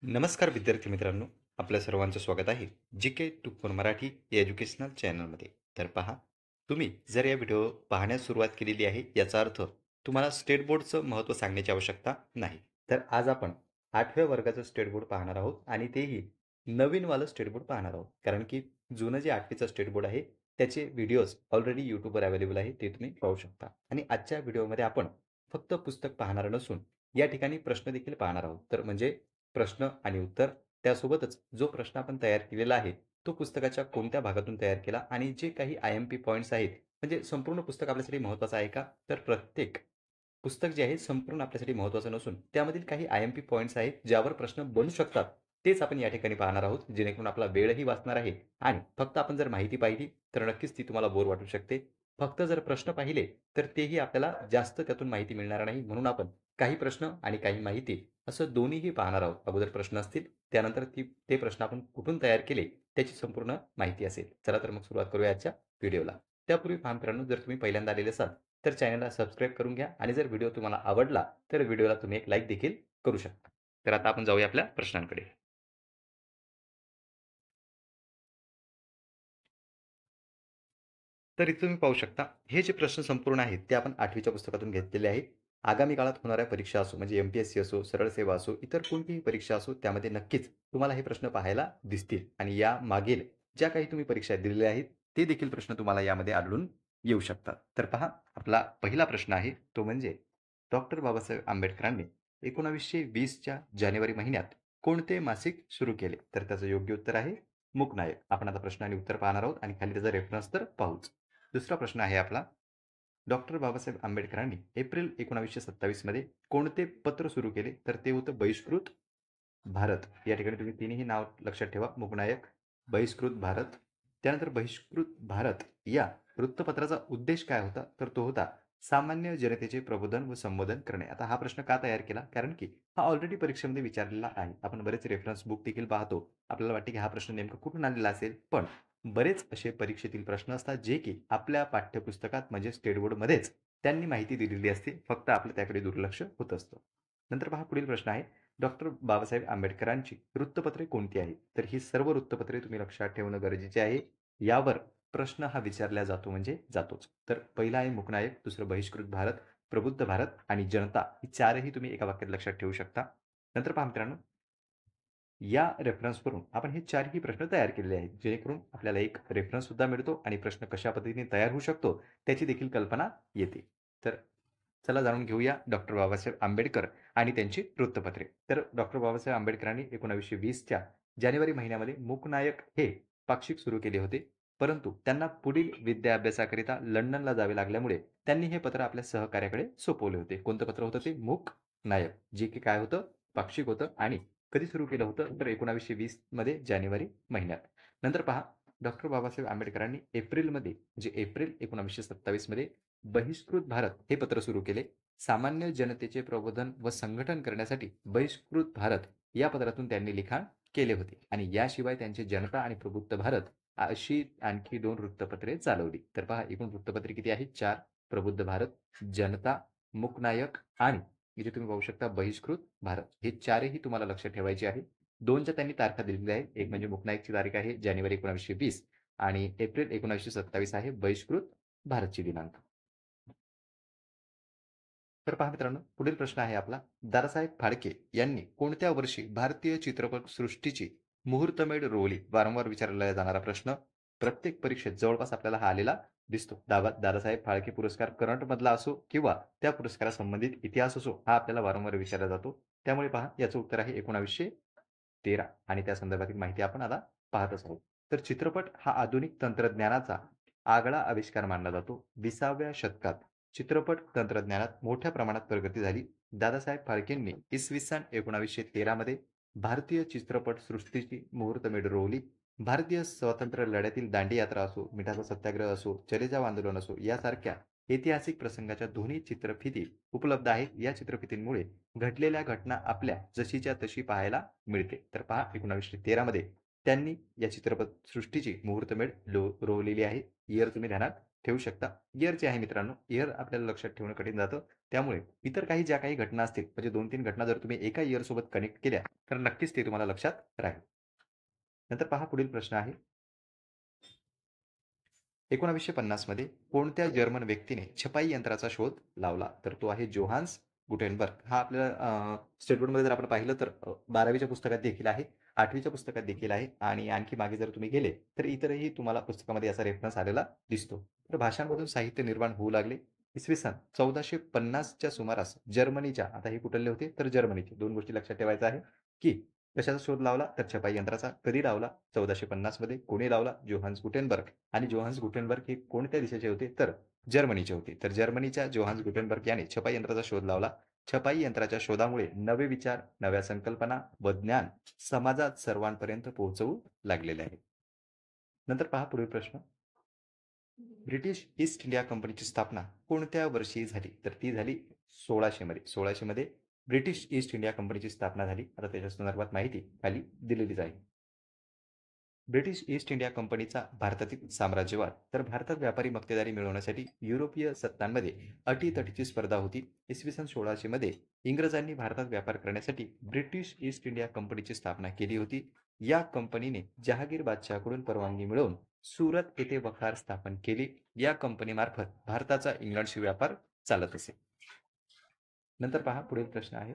नमस्कार विद्यार्थी मित्रांनो, आपल्या सर्वांचं स्वागत आहे जी के 2 मराठी या एज्युकेशनल चॅनलमध्ये. तर पहा, तुम्ही जर या व्हिडिओ पाहण्यास सुरुवात केलेली आहे याचा अर्थ तुम्हाला स्टेट बोर्डचं महत्त्व सांगण्याची आवश्यकता नाही. तर आज आपण 8व्या वर्गाचं स्टेट बोर्ड पाहणार आहोत आणि तेही नवीनवालं स्टेट बोर्ड पाहणार आहोत. कारण की जुनं जे 8वीचं स्टेट बोर्ड आहे त्याचे व्हिडिओज ऑलरेडी YouTubeवर अवेलेबल आहे, ते तुम्ही पाहू शकता. आणि आजच्या व्हिडिओमध्ये आपण फक्त पुस्तक पाहणार नसून या ठिकाणी प्रश्न देखील पाहणार आहोत. तर म्हणजे प्रश्न आणि उत्तर, त्यासोबतच जो प्रश्न आपण तयार केलेला आहे, तो पुस्तकाच्या कोणत्या भागातून तयार केला आणि जे काही IMP पॉइंट्स आहेत, म्हणजे संपूर्ण पुस्तक आपल्यासाठी महत्त्वाचं आहे का? तर प्रत्येक पुस्तक जे आहे संपूर्ण आपल्यासाठी महत्त्वाचं नसून त्यामधील काही IMP पॉइंट्स आहेत, ज्यावर प्रश्न बनू शकतात. तेच आपण या ठिकाणी पाहणार आहोत, जेणेकरून आपला वेळही वाचणार आहे आणि फक्त आपण जर माहिती पाहिली, तर नक्कीच ती तुम्हाला बोर वाटू शकते. फक्त जर प्रश्न पाहिले, तर तेही आपल्याला जास्त त्यातून माहिती मिळणार नाही. म्हणून आपण काही प्रश्न आणि काही माहिती असं दोन्हीही पाहणार आहोत. अगोदर प्रश्न असतील, त्यानंतर ते प्रश्न आपण कुठून तयार केले, त्याची संपूर्ण माहिती असेल. चला तर मग सुरुवात करूया आजच्या व्हिडिओला. त्यापूर्वी पहा मित्रांनो, जर तुम्ही पहिल्यांदा आलेले असाल, तर चॅनलला सबस्क्राईब करून घ्या आणि जर व्हिडिओ तुम्हाला आवडला, तर व्हिडिओला तुम्ही एक लाईक देखील करू शकता. तर आता आपण जाऊया आपल्या प्रश्नांकडे. तर इथे तुम्ही पाहू शकता, हे जे प्रश्न संपूर्ण आहेत, ते आपण 8वीच्या पुस्तकातून घेतलेले आहेत. आगामी काळात होणाऱ्या परीक्षा असो, म्हणजे MPSC असो, सरळ सेवा असो, इतर कोणतीही परीक्षा असो, त्यामध्ये नक्कीच तुम्हाला हे प्रश्न पाहायला दिसतील आणि या मागील ज्या काही तुम्ही परीक्षा दिलेल्या आहेत, ते देखील प्रश्न तुम्हाला यामध्ये आढळून येऊ शकतात. तर पहा, आपला पहिला प्रश्न आहे, तो म्हणजे डॉक्टर बाबासाहेब आंबेडकरांनी 1920च्या जानेवारी महिन्यात कोणते मासिक सुरू केले? तर त्याचं योग्य उत्तर आहे मूकनायक. आपण आता प्रश्न आणि उत्तर पाहणार आहोत आणि खाली त्याचा रेफरन्स तर पाहूच. दुसरा प्रश्न आहे आपला, डॉक्टर बाबासाहेब आंबेडकरांनी एप्रिल 1927 मध्ये कोणते पत्र सुरू केले? तर ते होतं बहिष्कृत भारत. या ठिकाणी तुम्ही तिन्ही नाव लक्षात ठेवा. मूकनायक, बहिष्कृत भारत. त्यानंतर बहिष्कृत भारत या वृत्तपत्राचा उद्देश काय होता? तर तो होता सामान्य जनतेचे प्रबोधन व संबोधन करणे. आता हा प्रश्न का तयार केला? कारण की हा ऑलरेडी परीक्षेमध्ये विचारलेला आहे. आपण बरेच रेफरन्स बुक देखील पाहतो. आपल्याला वाटते की हा प्रश्न नेमका कुठून आलेला असेल? पण बरेच असे परीक्षेतील प्रश्न असतात, जे की आपल्या पाठ्यपुस्तकात म्हणजे स्टेट बोर्डमध्येच त्यांनी माहिती दिलेली असते. फक्त आपलं त्याकडे दुर्लक्ष होत असतं. नंतर पहा, पुढील प्रश्न आहे, डॉक्टर बाबासाहेब आंबेडकरांची वृत्तपत्रे कोणती आहेत? तर ही सर्व वृत्तपत्रे तुम्ही लक्षात ठेवणं गरजेचे आहे. यावर प्रश्न हा विचारला जातो म्हणजे जातोच. तर पहिला आहे मूकनायक, दुसरं बहिष्कृत भारत, प्रबुद्ध भारत आणि जनता, ही चारही तुम्ही एका वाक्यात लक्षात ठेवू शकता. नंतर पहा मित्रांनो, या रेफरन्सवरून आपण हे चारही प्रश्न तयार केलेले आहेत. जेणेकरून आपल्याला एक रेफरन्स सुद्धा मिळतो आणि प्रश्न कशा पद्धतीने तयार होऊ शकतो, त्याची देखील कल्पना येते. तर चला जाणून घेऊया डॉक्टर बाबासाहेब आंबेडकर आणि त्यांची वृत्तपत्रे. तर डॉक्टर बाबासाहेब आंबेडकरांनी 1920च्या जानेवारी महिन्यामध्ये मूकनायक हे पाक्षिक सुरू केले होते. परंतु त्यांना पुढील विद्याभ्यासाकरिता लंडनला जावे लागल्यामुळे त्यांनी हे पत्र आपल्या सहकार्याकडे सोपवले होते. कोणतं पत्र होतं ते? मूकनायक. जे की काय होतं? पाक्षिक होतं आणि कधी सुरू केलं होतं? तर 1920 मध्ये जानेवारी महिन्यात. नंतर पहा, डॉक्टर बाबासाहेब आंबेडकरांनी एप्रिलमध्ये म्हणजे एप्रिल 1927 मध्ये बहिष्कृत भारत हे पत्र सुरू केले. सामान्य जनतेचे प्रबोधन व संघटन करण्यासाठी बहिष्कृत भारत या पत्रातून त्यांनी लिखाण केले होते आणि याशिवाय त्यांचे जनता आणि प्रबुद्ध भारत अशी आणखी 2 वृत्तपत्रे चालवली. तर पहा, एकूण वृत्तपत्रे किती आहेत? 4. प्रबुद्ध भारत, जनता, मूकनायक आणि इथे तुम्ही पाहू शकता बहिष्कृत भारत. हे चारही तुम्हाला लक्षात ठेवायचे आहे. 2च्या त्यांनी तारखा दिलेल्या आहेत. एक म्हणजे मूकनायकची तारीख आहे जानेवारी 1920 आणि एप्रिल 1927 आहे बहिष्कृत भारतची दिनांक. तर पहा मित्रांनो, पुढील प्रश्न आहे आपला, दादासाहेब फाळके यांनी कोणत्या वर्षी भारतीय चित्रपट सृष्टीची मुहूर्तमेढ रोवली? वारंवार विचारला जाणारा प्रश्न. प्रत्येक परीक्षेत जवळपास आपल्याला हा आलेला दिसतो. दादासाहेब फाळके पुरस्कार करंटमधला असो किंवा त्या पुरस्कारासंबंधित इतिहास असो, हा आपल्याला वारंवार विचारला जातो. त्यामुळे पहा, याचं उत्तर आहे 1913 आणि त्या संदर्भातील माहिती आपण आता पाहतच आहोत. तर चित्रपट हा आधुनिक तंत्रज्ञानाचा आगळा आविष्कार मानला जातो. 20व्या शतकात चित्रपट तंत्रज्ञानात मोठ्या प्रमाणात प्रगती झाली. दादासाहेब फाळकेंनी इसवी सन 1913 मध्ये भारतीय चित्रपट सृष्टीची मुहूर्तमेढ रोवली. भारतीय स्वातंत्र्य लढ्यातील दांडी यात्रा असो, मिठाचा सत्याग्रह असो, चले जाव आंदोलन असो, यासारख्या ऐतिहासिक प्रसंगाच्या दोन्ही चित्रफिती उपलब्ध आहेत. या चित्रफितींमुळे घडलेल्या घटना आपल्या जशीच्या तशी पाहायला मिळते. तर पहा, 1913 मध्ये त्यांनी या चित्रपट सृष्टीची मुहूर्तमेढ रोवलेली आहे. इयर तुम्ही ध्यानात ठेवू शकता. इयर जे आहे मित्रांनो, इयर आपल्याला लक्षात ठेवणं कठीण जातं. त्यामुळे इतर ज्या काही घटना असतील, म्हणजे 2-3 घटना जर तुम्ही एका इयरसोबत कनेक्ट केल्या, तर नक्कीच ते तुम्हाला लक्षात राहील. नंतर पहा पुढील प्रश्न आहे. 1950 मध्ये कोणत्या जर्मन व्यक्तीने छपाई यंत्राचा शोध लावला? तर तो आहे जोहान्स गुटेनबर्ग. हा आपल्याला स्टेट बोर्डमध्ये जर आपण पाहिलं तर 12वीच्या पुस्तकात देखील आहे, 8वीच्या पुस्तकात देखील आहे आणि आणखी मागे जर तुम्ही गेले, तर इतरही तुम्हाला पुस्तकामध्ये याचा रेफरन्स आलेला दिसतो. तर भाषांमधून साहित्य निर्माण होऊ लागले. इसवी सन 1450च्या सुमारास जर्मनीच्या, आता हे कुठले होते? तर जर्मनीचे. 2 गोष्टी लक्षात ठेवायच्या आहे, की कशाचा शोध लावला? तर छपाई यंत्राचा. कधी लावला? 1450 मध्ये. कोणी लावला? Johannes Gutenberg. आणि जोहान्स गुटेनबर्ग हे कोणत्या देशाचे होते? तर जर्मनीचे होते. तर जर्मनीच्या जोहान्स गुटेनबर्ग याने छपाई यंत्राचा शोध लावला. छपाई यंत्राच्या शोधामुळे नवे विचार, नव्या संकल्पना व ज्ञान समाजात सर्वांपर्यंत पोहोचवू लागलेले आहे. नंतर पहा पुढील प्रश्न. ब्रिटिश ईस्ट इंडिया कंपनीची स्थापना कोणत्या वर्षी झाली? तर ती झाली 1600 मध्ये. 1600 मध्ये ब्रिटिश ईस्ट इंडिया कंपनीची स्थापना झाली. आता त्याच्या संदर्भात माहिती खाली दिलेलीच आहे. ब्रिटिश ईस्ट इंडिया कंपनीचा भारतातील साम्राज्यवाद. तर भारतात व्यापारी मक्तेदारी मिळवण्यासाठी युरोपीय सत्तांमध्ये अटीतटीची स्पर्धा होती. इसवी सन 1600 मध्ये इंग्रजांनी भारतात व्यापार करण्यासाठी ब्रिटिश ईस्ट इंडिया कंपनीची स्थापना केली होती. या कंपनीने जहागीर बादशहाकडून परवानगी मिळवून सुरत येथे वखार स्थापन केली. या कंपनीमार्फत भारताचा इंग्लंडशी व्यापार चालत असे. नंतर पहा पुढील प्रश्न आहे.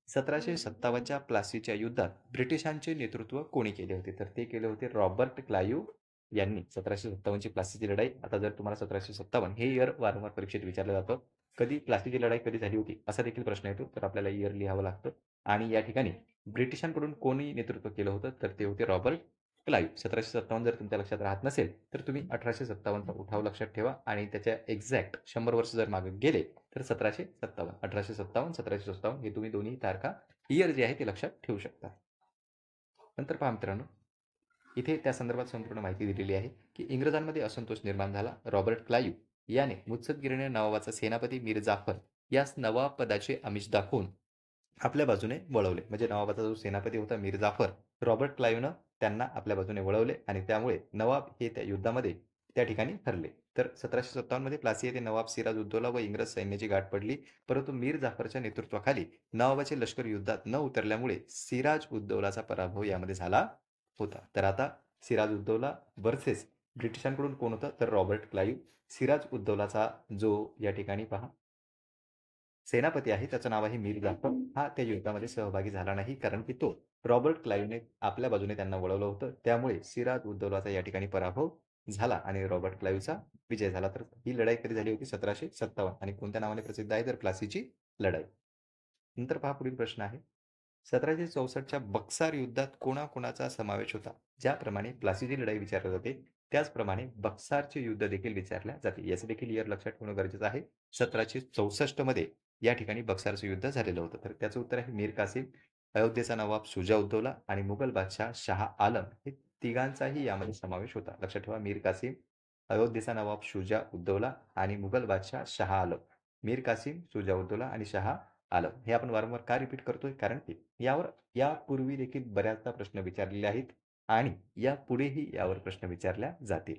1757च्या प्लासीच्या युद्धात ब्रिटिशांचे नेतृत्व कोणी केले होते? तर ते केले होते रॉबर्ट क्लाइव्ह यांनी. 1757ची प्लासीची लढाई. आता जर तुम्हाला 1757 हे इयर वारंवार परीक्षेत विचारलं जातं. कधी प्लासीची लढाई कधी झाली होती? असा देखील प्रश्न येतो. तर आपल्याला इयर लिहावं लागतं. आणि या ठिकाणी ब्रिटिशांकडून कोणी नेतृत्व केलं होतं? तर ते होते रॉबर्ट क्लाइव्ह. 1757 जर तुमच्या लक्षात राहत नसेल, तर तुम्ही 1857चा उठाव लक्षात ठेवा आणि त्याच्या एक्झॅक्ट 100 वर्ष जर मागे गेले, तर 1757, 1857, 1757 हे तुम्ही दोन्ही तारखा, इयर जे आहे ते लक्षात ठेवू शकता. नंतर पहा मित्रांनो, इथे त्या संदर्भात संपूर्ण माहिती दिलेली आहे, की इंग्रजांमध्ये असंतोष निर्माण झाला. रॉबर्ट क्लाइव्ह याने मुत्सद्देगिरीने नवाबाचा सेनापती मीर जाफर यास नवाब पदाचे आमिष दाखवून आपल्या बाजूने वळवले. म्हणजे नवाबाचा जो सेनापती होता मीर जाफर, रॉबर्ट क्लाइव्हनं त्यांना आपल्या बाजूने वळवले आणि त्यामुळे नवाब हे त्या युद्धामध्ये त्या ठिकाणी हरले. तर 1757 मध्ये प्लासी येथे नवाब सिराज उद्दौला व इंग्रज सैन्याची गाठ पडली. परंतु मीर जाफरच्या नेतृत्वाखाली नवाबाचे लष्कर युद्धात न उतरल्यामुळे सिराज उद्दौलाचा पराभव यामध्ये झाला होता. तर आता सिराज उद्दौला वर्सेस ब्रिटिशांकडून कोण होतं? तर रॉबर्ट क्लाइव्ह. सिराज उद्दौलाचा जो या ठिकाणी पहा सेनापती आहे, त्याचं नाव आहे मीर जाफर. हा त्या युद्धामध्ये सहभागी झाला नाही, कारण की तो रॉबर्ट क्लाइव्हने आपल्या बाजूने त्यांना वळवलं होतं. त्यामुळे सिराज उद्दौलाचा या ठिकाणी पराभव झाला आणि रॉबर्ट क्लाइव्हचा विजय झाला. तर ही लढाई कधी झाली होती? 1757 आणि कोणत्या नावाने प्रसिद्ध आहे? तर प्लासीची लढाई. नंतर पहा पुढील प्रश्न आहे. 1764च्या बक्सार युद्धात कोणाकोणाचा समावेश होता? ज्याप्रमाणे प्लासीची लढाई विचारली जाते, त्याचप्रमाणे बक्सारचे युद्ध देखील विचारल्या जाते. याचे देखील इयर लक्षात ठेवणं गरजेचं आहे. 1764 मध्ये या ठिकाणी बक्सारचं युद्ध झालेलं होतं. तर त्याचं उत्तर आहे मीर कासिम. अयोध्येचा नवाब शुजा उद्दौला आणि मुघल बादशाह शाह आलम हे तिघांचाही यामध्ये समावेश होता. लक्षात ठेवा, मीर कासिम, अयोध्येचा नवाब शुजा उद्दौला आणि मुघल बादशाह शाह आलम. मीर कासिम, शुजा उद्दौला आणि शाह आलम. हे आपण वारंवार का रिपीट करतोय? कारण की यावर यापूर्वी देखील बऱ्याचदा प्रश्न विचारलेले आहेत आणि यापुढेही यावर प्रश्न विचारल्या जातील.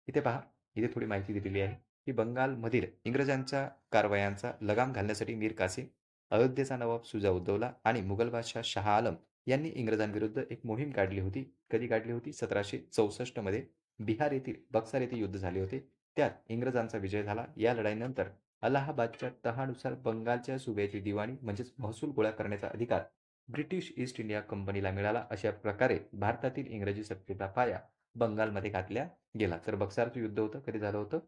इथे पहा, इथे थोडी माहिती दिलेली आहे, की बंगालमधील इंग्रजांच्या कारवायांचा लगाम घालण्यासाठी मीर कासिम, अयोध्येचा नवाब शुजा उद्दौला आणि मुघल बादशाह शाह आलम यांनी इंग्रजांविरुद्ध एक मोहीम काढली होती. कधी काढली होती? 1764 मध्ये बिहार येथील बक्सर येथे युद्ध झाले होते. त्यात इंग्रजांचा विजय झाला. या लढाईनंतर अलाहाबादच्या तहानुसार बंगालच्या सुभ्याची दिवाणी म्हणजेच महसूल गोळा करण्याचा अधिकार ब्रिटिश ईस्ट इंडिया कंपनीला मिळाला. अशा प्रकारे भारतातील इंग्रजी सत्तेचा पाया बंगालमध्ये घातल्या गेला. तर बक्सारचं युद्ध होतं. कधी झालं होतं?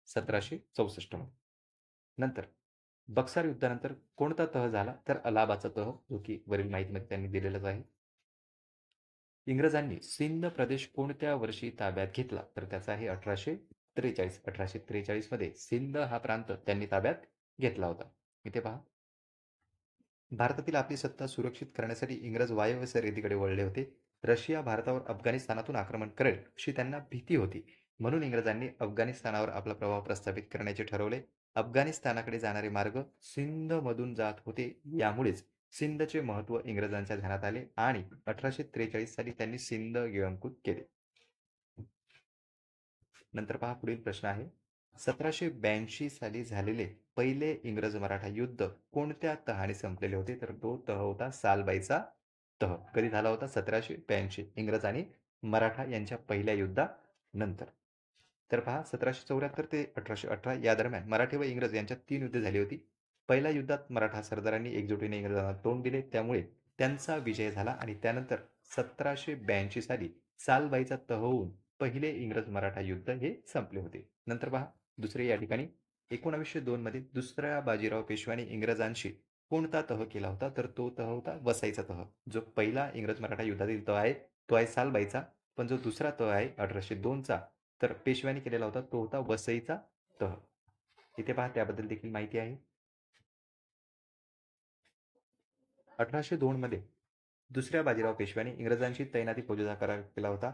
1764 मध्ये. नंतर बक्सार युद्धानंतर कोणता तह झाला? तर अलाहाबादचा तह, जो की वरील माहितीमध्ये त्यांनी दिलेलाच आहे. इंग्रजांनी सिंध प्रदेश कोणत्या वर्षी ताब्यात घेतला? तर त्याचा आहे 1843. 1843 मध्ये सिंध हा प्रांत त्यांनी ताब्यात घेतला होता. इथे पहा, भारतातील आपली सत्ता सुरक्षित करण्यासाठी इंग्रज वायव्य सरहद्दीकडे वळले होते. रशिया भारतावर अफगाणिस्तानातून आक्रमण करेल अशी त्यांना भीती होती. म्हणून इंग्रजांनी अफगाणिस्तानावर आपला प्रभाव प्रस्थापित करण्याचे ठरवले. अफगाणिस्तानाकडे जाणारे मार्ग सिंधमधून जात होते. यामुळेच सिंधचे महत्त्व इंग्रजांच्या ध्यानात आले आणि 1843 साली त्यांनी सिंध गिळंकृत केले. नंतर पहा पुढील प्रश्न आहे. 1782 साली झालेले पहिले इंग्रज-मराठा युद्ध कोणत्या तहाने संपलेले होते? तर तो तह होता सालबाईचा तह. कधी झाला होता? 1782 इंग्रज आणि मराठा यांच्या पहिल्या युद्धानंतर. तर पहा 1774 ते 1818 या दरम्यान मराठी व इंग्रज यांच्यात 3 युद्ध झाली होती. पहिल्या युद्धात मराठा सरदारांनी एकजुटीने इंग्रजांना तोंड दिले. त्यामुळे त्यांचा विजय झाला आणि त्यानंतर 1782 साली सालबाईचा तह होऊन पहिले इंग्रज-मराठा युद्ध हे संपले होते. नंतर पहा दुसरे या ठिकाणी 1902 मध्ये दुसऱ्या बाजीराव पेशव्याने इंग्रजांशी कोणता तह केला होता? तर तो तह होता वसईचा तह. जो पहिला इंग्रज-मराठा युद्धातील तह आहे, तो आहे सालबाईचा. पण जो दुसरा तह आहे 1802 चा, तर पेशव्यांनी केलेला होता, तो होता वसईचा तह. इथे पहा त्याबद्दल देखील माहिती आहे. 1802 मध्ये दुसऱ्या बाजीराव पेशव्याने इंग्रजांशी तैनाती फौजेचा करार केला होता.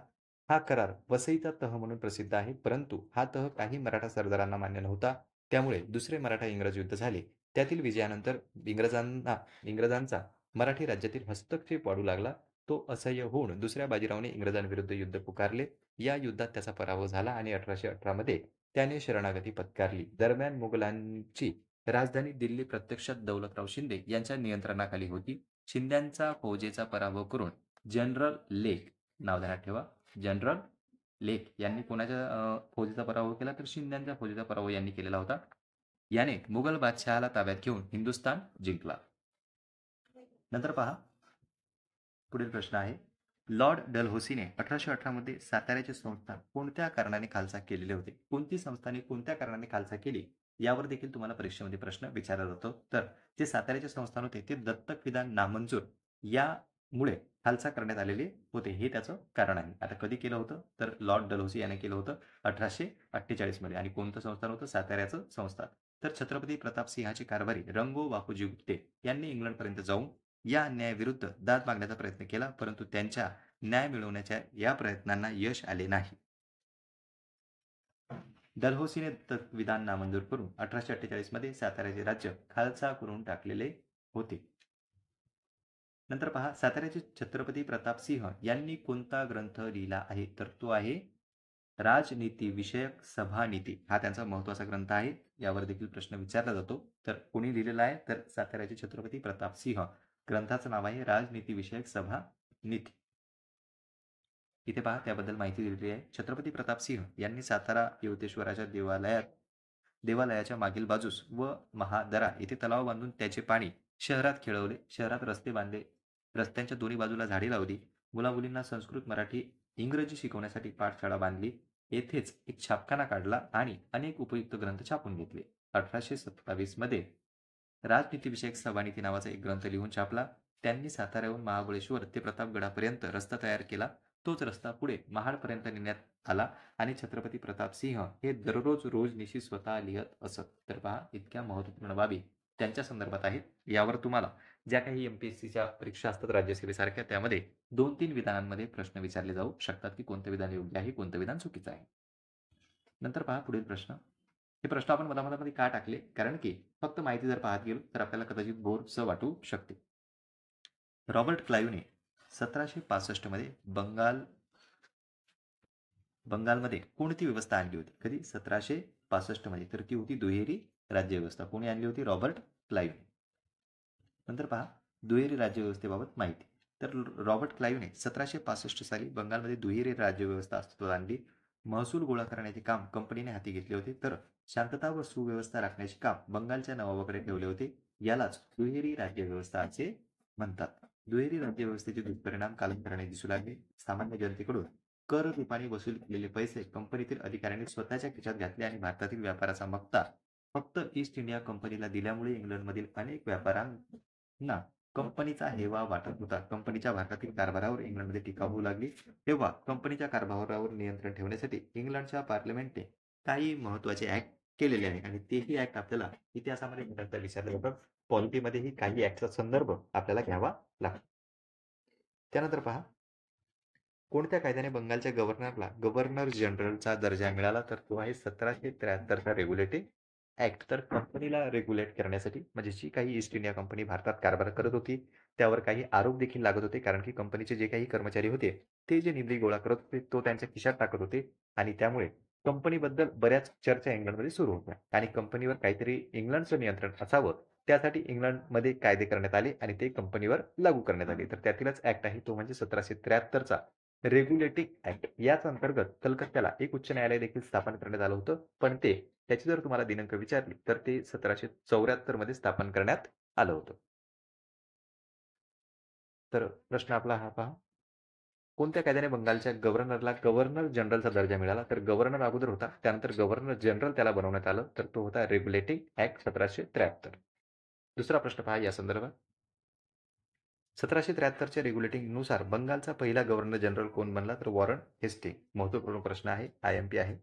हा करार वसईचा तह म्हणून प्रसिद्ध आहे, परंतु हा तह काही मराठा सरदारांना मान्य नव्हता. त्यामुळे दुसरे मराठा-इंग्रज युद्ध झाले. त्यातील विजयानंतर इंग्रजांचा मराठी राज्यातील हस्तक्षेप वाढू लागला. तो असह्य होऊन दुसऱ्या बाजीरावने इंग्रजांविरुद्ध युद्ध पुकारले. या युद्धात त्याचा पराभव झाला आणि 1818 मध्ये त्याने शरणागती पत्करली. दरम्यान मुघलांची राजधानी दिल्ली प्रत्यक्षात दौलतराव शिंदे यांच्या नियंत्रणाखाली होती. शिंद्यांचा फौजेचा पराभव करून जनरल लेक, नाव ध्यानात ठेवा, जनरल लेक यांनी कोणाच्या फौजेचा पराभव केला? तर शिंद्यांच्या फौजेचा पराभव यांनी केलेला होता. याने मुघल बादशहाला ताब्यात घेऊन हिंदुस्थान जिंकला. नंतर पहा पुढील प्रश्न आहे. लॉर्ड डलहौसीने 1818 मध्ये साताऱ्याचे संस्थान कोणत्या कारणाने खालसा केलेले होते? कोणती संस्थाने कोणत्या कारणाने खालसा केली यावर देखील तुम्हाला परीक्षेमध्ये प्रश्न विचारला जातो. तर जे साताऱ्याचे संस्थान होते ते दत्तक विधान नामंजूर यामुळे खालसा करण्यात आलेले होते. हे त्याचं कारण आहे. आता कधी केलं होतं? तर लॉर्ड डलहौसी याने केलं होतं 1848 मध्ये. आणि कोणतं संस्थान होतं? साताऱ्याचं संस्थान. तर छत्रपती प्रताप सिंहाचे कारभारी रंगो बापूजी गुप्ते यांनी इंग्लंडपर्यंत जाऊन या अन्यायाविरुद्ध दाद मागण्याचा प्रयत्न केला, परंतु त्यांच्या न्याय मिळवण्याच्या या प्रयत्नांना यश आले नाही. डलहौसीने दत्तक विधान नामंजूर करून 1848 मध्ये साताऱ्याचे राज्य खालसा करून टाकलेले होते. नंतर पहा साताऱ्याचे छत्रपती प्रतापसिंह यांनी कोणता ग्रंथ लिहिला आहे? तर तो आहे राजनीती विषयक सभानीती. हा त्यांचा महत्त्वाचा ग्रंथ आहे. यावर देखील प्रश्न विचारला जातो. तर कोणी लिहिलेला आहे? तर साताऱ्याचे छत्रपती प्रतापसिंह. ग्रंथाचं नाव आहे राजनीती विषयक सभानीती. इथे पहा त्याबद्दल माहिती दिलेली आहे. छत्रपती प्रतापसिंह यांनी सातारा यवतेश्वराच्या देवालयाच्या मागील बाजूस व महादरा येथे तलाव बांधून त्याचे पाणी शहरात खेळवले. शहरात रस्ते बांधले. रस्त्यांच्या दोन्ही बाजूला झाडे लावली. मुलामुलींना संस्कृत, मराठी, इंग्रजी शिकवण्यासाठी पाठशाळा बांधली. येथेच एक छापखाना काढला आणि अनेक उपयुक्त ग्रंथ छापून घेतले. 1827 मध्ये राजनीतीविषयक सभानीती नावाचा एक ग्रंथ लिहून छापला. त्यांनी साताऱ्याहून महाबळेश्वर ते प्रतापगडापर्यंत रस्ता तयार केला. तोच रस्ता पुढे महाडपर्यंत नेण्यात आला आणि छत्रपती प्रतापसिंह हे दररोज रोजनिशी स्वतः लिहत असत. तर पहा इतक्या महत्त्वपूर्ण बाबी त्यांच्या संदर्भात आहेत. यावर तुम्हाला ज्या काही एमपीएससीच्या परीक्षा असतात राज्यसेवेसारख्या, त्यामध्ये 2-3 विधानांमध्ये प्रश्न विचारले जाऊ शकतात की कोणतं विधान योग्य आहे, कोणतं विधान चुकीचं आहे. नंतर पहा पुढील प्रश्न. हे प्रश्न आपण मधामधामध्ये का टाकले? कारण की फक्त माहिती जर पाहत गेलो तर आपल्याला कदाचित बोरसं वाटू शकते. रॉबर्ट क्लाईव्हने 1765 मध्ये बंगालमध्ये कोणती व्यवस्था आणली होती? कधी? 1765 मध्ये. तर ती होती दुहेरी राज्यव्यवस्था. कोणी आणली होती? रॉबर्ट क्लाईव्हने. नंतर पहा दुहेरी राज्यव्यवस्थेबाबत माहिती. तर रॉबर्ट क्लाईव्हने 1765 साली बंगालमध्ये दुहेरी राज्यव्यवस्था अस्तित्वात आणली. महसूल गोळा करण्याचे काम कंपनीने हाती घेतले होते, तर शांतता व सुव्यवस्था राखण्याचे काम बंगालच्या नवाबाकडे ठेवले होते. यालाच दुहेरी राज्यव्यवस्था असे म्हणतात. दुहेरी राज्यव्यवस्थेचे दुष्परिणाम कालांतराने दिसू लागले. सामान्य जनतेकडून कर रूपाने वसूल केलेले पैसे कंपनीतील अधिकाऱ्यांनी स्वतःच्या खिशात घातले आणि भारतातील व्यापाराचा मक्ता फक्त ईस्ट इंडिया कंपनीला दिल्यामुळे इंग्लंडमधील अनेक व्यापाऱ्यांना कंपनीचा हेवा वाटत होता. कंपनीच्या भारतातील कारभारावर इंग्लंडमध्ये टीका होऊ लागली. तेव्हा कंपनीच्या कारभारावर नियंत्रण ठेवण्यासाठी इंग्लंडच्या पार्लमेंटने काही महत्त्वाचे ऍक्ट केलेले आहे आणि तेही ऍक्ट आपल्याला इतिहासामध्ये नंतर विचारले जातात. पॉलिटीमध्येही काही ऍक्टचा संदर्भ आपल्याला घ्यावा लागतो. त्यानंतर पहा कोणत्या कायद्याने बंगालच्या गव्हर्नरला गव्हर्नर जनरलचा दर्जा मिळाला? तर तो आहे 1773चा रेग्युलेटिंग ऍक्ट. तर कंपनीला रेग्युलेट करण्यासाठी म्हणजे जी काही ईस्ट इंडिया कंपनी भारतात कारभार करत होती त्यावर काही आरोप देखील लागत होते, कारण की कंपनीचे जे काही कर्मचारी होते ते जे निधी गोळा करत होते तो त्यांच्या खिशात टाकत होते आणि त्यामुळे कंपनीबद्दल बऱ्याच चर्चा इंग्लंडमध्ये सुरू होत्या आणि कंपनीवर काहीतरी इंग्लंडचं नियंत्रण असावं, त्यासाठी इंग्लंडमध्ये कायदे करण्यात आले आणि ते कंपनीवर लागू करण्यात आले. तर त्यातीलच ॲक्ट आहे तो म्हणजे 1773 चा रेग्युलेटिंग ॲक्ट. याच अंतर्गत कलकत्त्याला एक उच्च न्यायालय देखील स्थापन करण्यात आलं होतं. पण त्याची जर तुम्हाला दिनांक विचारली, तर ते 1774 मध्ये स्थापन करण्यात आलं होतं. तर प्रश्न आपला हा पहा. कोणत्या कायद्याने बंगालच्या गव्हर्नरला गव्हर्नर जनरलचा दर्जा मिळाला? तर गव्हर्नर अगोदर होता. त्यानंतर गव्हर्नर जनरल त्याला बनवण्यात आलं. तर तो होता रेग्युलेटिंग ॲक्ट 1773. दुसरा प्रश्न पहा या संदर्भात. 1773च्या रेग्युलेटिंगनुसार बंगालचा पहिला गव्हर्नर जनरल कोण बनला? तर वॉरन हेस्टिंग. महत्त्वपूर्ण प्रश्न आहे. IMP आहे.